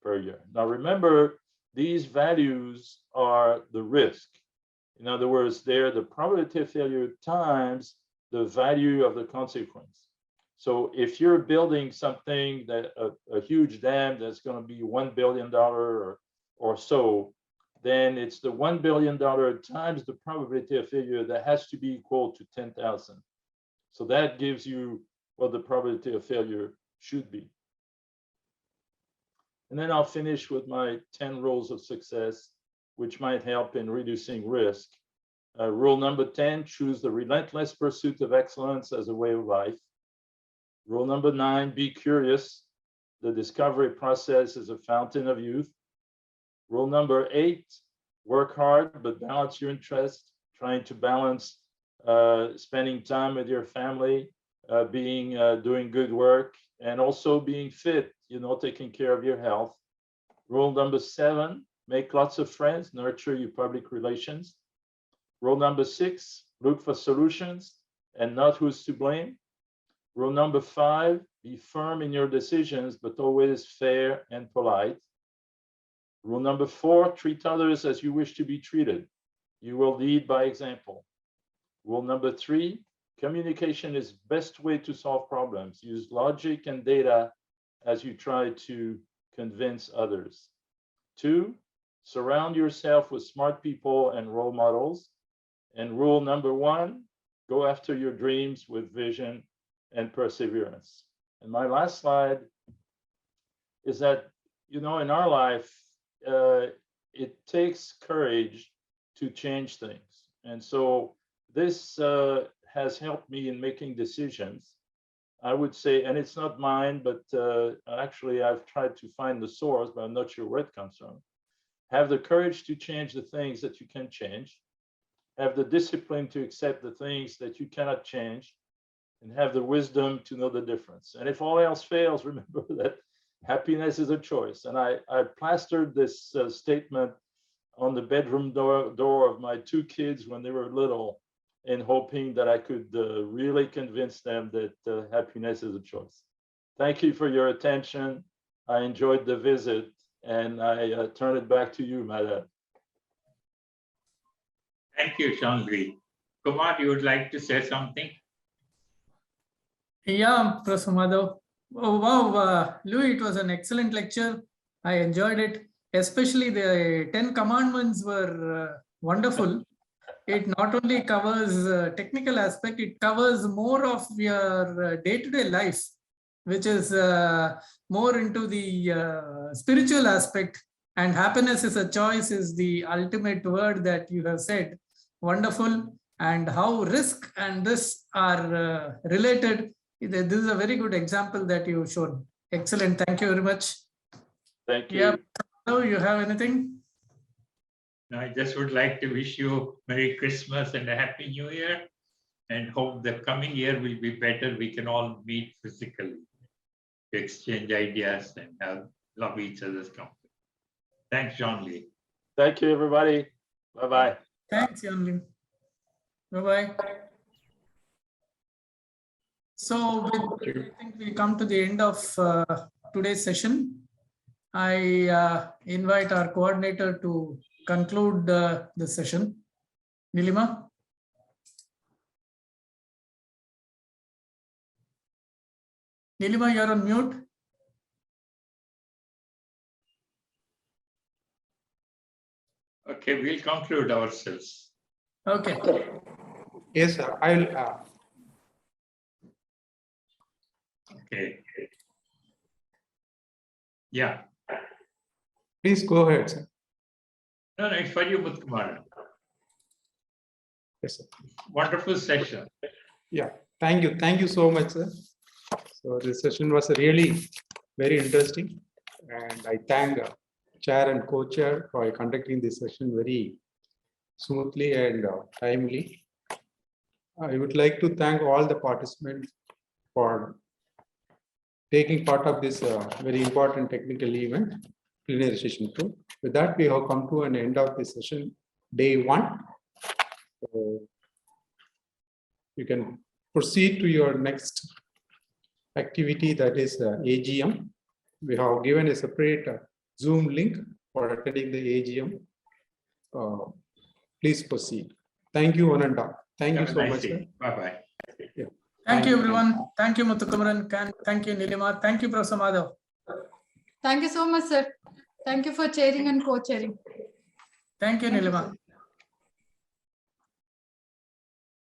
per year. Now remember, these values are the risk. In other words, they're the probability of failure times the value of the consequence. So if you're building something that a huge dam that's going to be $1 billion or so, then it's the $1 billion times the probability of failure that has to be equal to 10,000. So that gives you what the probability of failure should be. And then I'll finish with my 10 rules of success, which might help in reducing risk. Rule number 10, choose the relentless pursuit of excellence as a way of life. Rule number 9, be curious. The discovery process is a fountain of youth. Rule number 8, work hard, but balance your interest, trying to balance spending time with your family, doing good work, and also being fit, taking care of your health. Rule number 7, make lots of friends, nurture your public relations. Rule number 6, look for solutions and not who's to blame. Rule number 5, be firm in your decisions, but always fair and polite. Rule number 4, treat others as you wish to be treated. You will lead by example. Rule number 3, communication is best way to solve problems. Use logic and data as you try to convince others. 2, surround yourself with smart people and role models. And rule number 1, go after your dreams with vision and perseverance. And my last slide is that, in our life, it takes courage to change things. And so this has helped me in making decisions. I would say, and it's not mine, but actually I've tried to find the source, but I'm not sure where it comes from. Have the courage to change the things that you can change. Have the discipline to accept the things that you cannot change, and have the wisdom to know the difference. And if all else fails, remember that happiness is a choice. And I plastered this statement on the bedroom door of my 2 kids when they were little, in hoping that I could really convince them that happiness is a choice. Thank you for your attention. I enjoyed the visit, and I turn it back to you, Madam. Thank you, Jean-Louis. Kumar, you would like to say something? Yeah, Professor Madhav. Oh, wow, Louis, it was an excellent lecture. I enjoyed it. Especially the 10 commandments were wonderful. It not only covers technical aspect, it covers more of your day-to-day life, which is more into the spiritual aspect. And happiness is a choice is the ultimate word that you have said. Wonderful. And how risk and this are related. This is a very good example that you showed. Excellent. Thank you very much. Thank you. Yeah. Madhav, you have anything? I just would like to wish you Merry Christmas and a Happy New Year, and hope the coming year will be better. We can all meet physically to exchange ideas and love each other's company. Thanks, John Lee. Thank you, everybody. Bye-bye. Thanks, Yanli. Bye-bye. So with, I think we come to the end of today's session. I invite our coordinator to conclude the session. Nilima? Nilima, you're on mute. Okay, we'll conclude ourselves. Okay. Yes, sir. I will. Okay. Yeah. Please go ahead, sir. No, it's for you, Mutkumar. Yes, sir. Wonderful session. Yeah. Thank you. Thank you so much, sir. So this session was really very interesting, and I thank chair and co-chair for conducting this session very smoothly and timely. I would like to thank all the participants for taking part of this very important technical event, Plenary Session 2. With that, we have come to an end of the session, day 1. So you can proceed to your next activity, that is AGM. We have given a separate Zoom link for attending the AGM. Please proceed. Thank you, one and all. Thank you so much. Bye-bye. Yeah. Thank you, everyone. Thank you, Muthukumaran. Thank you, Nilima. Thank you, Professor Madhav. Thank you so much, sir. Thank you for chairing and co-chairing. Thank you, Nilima.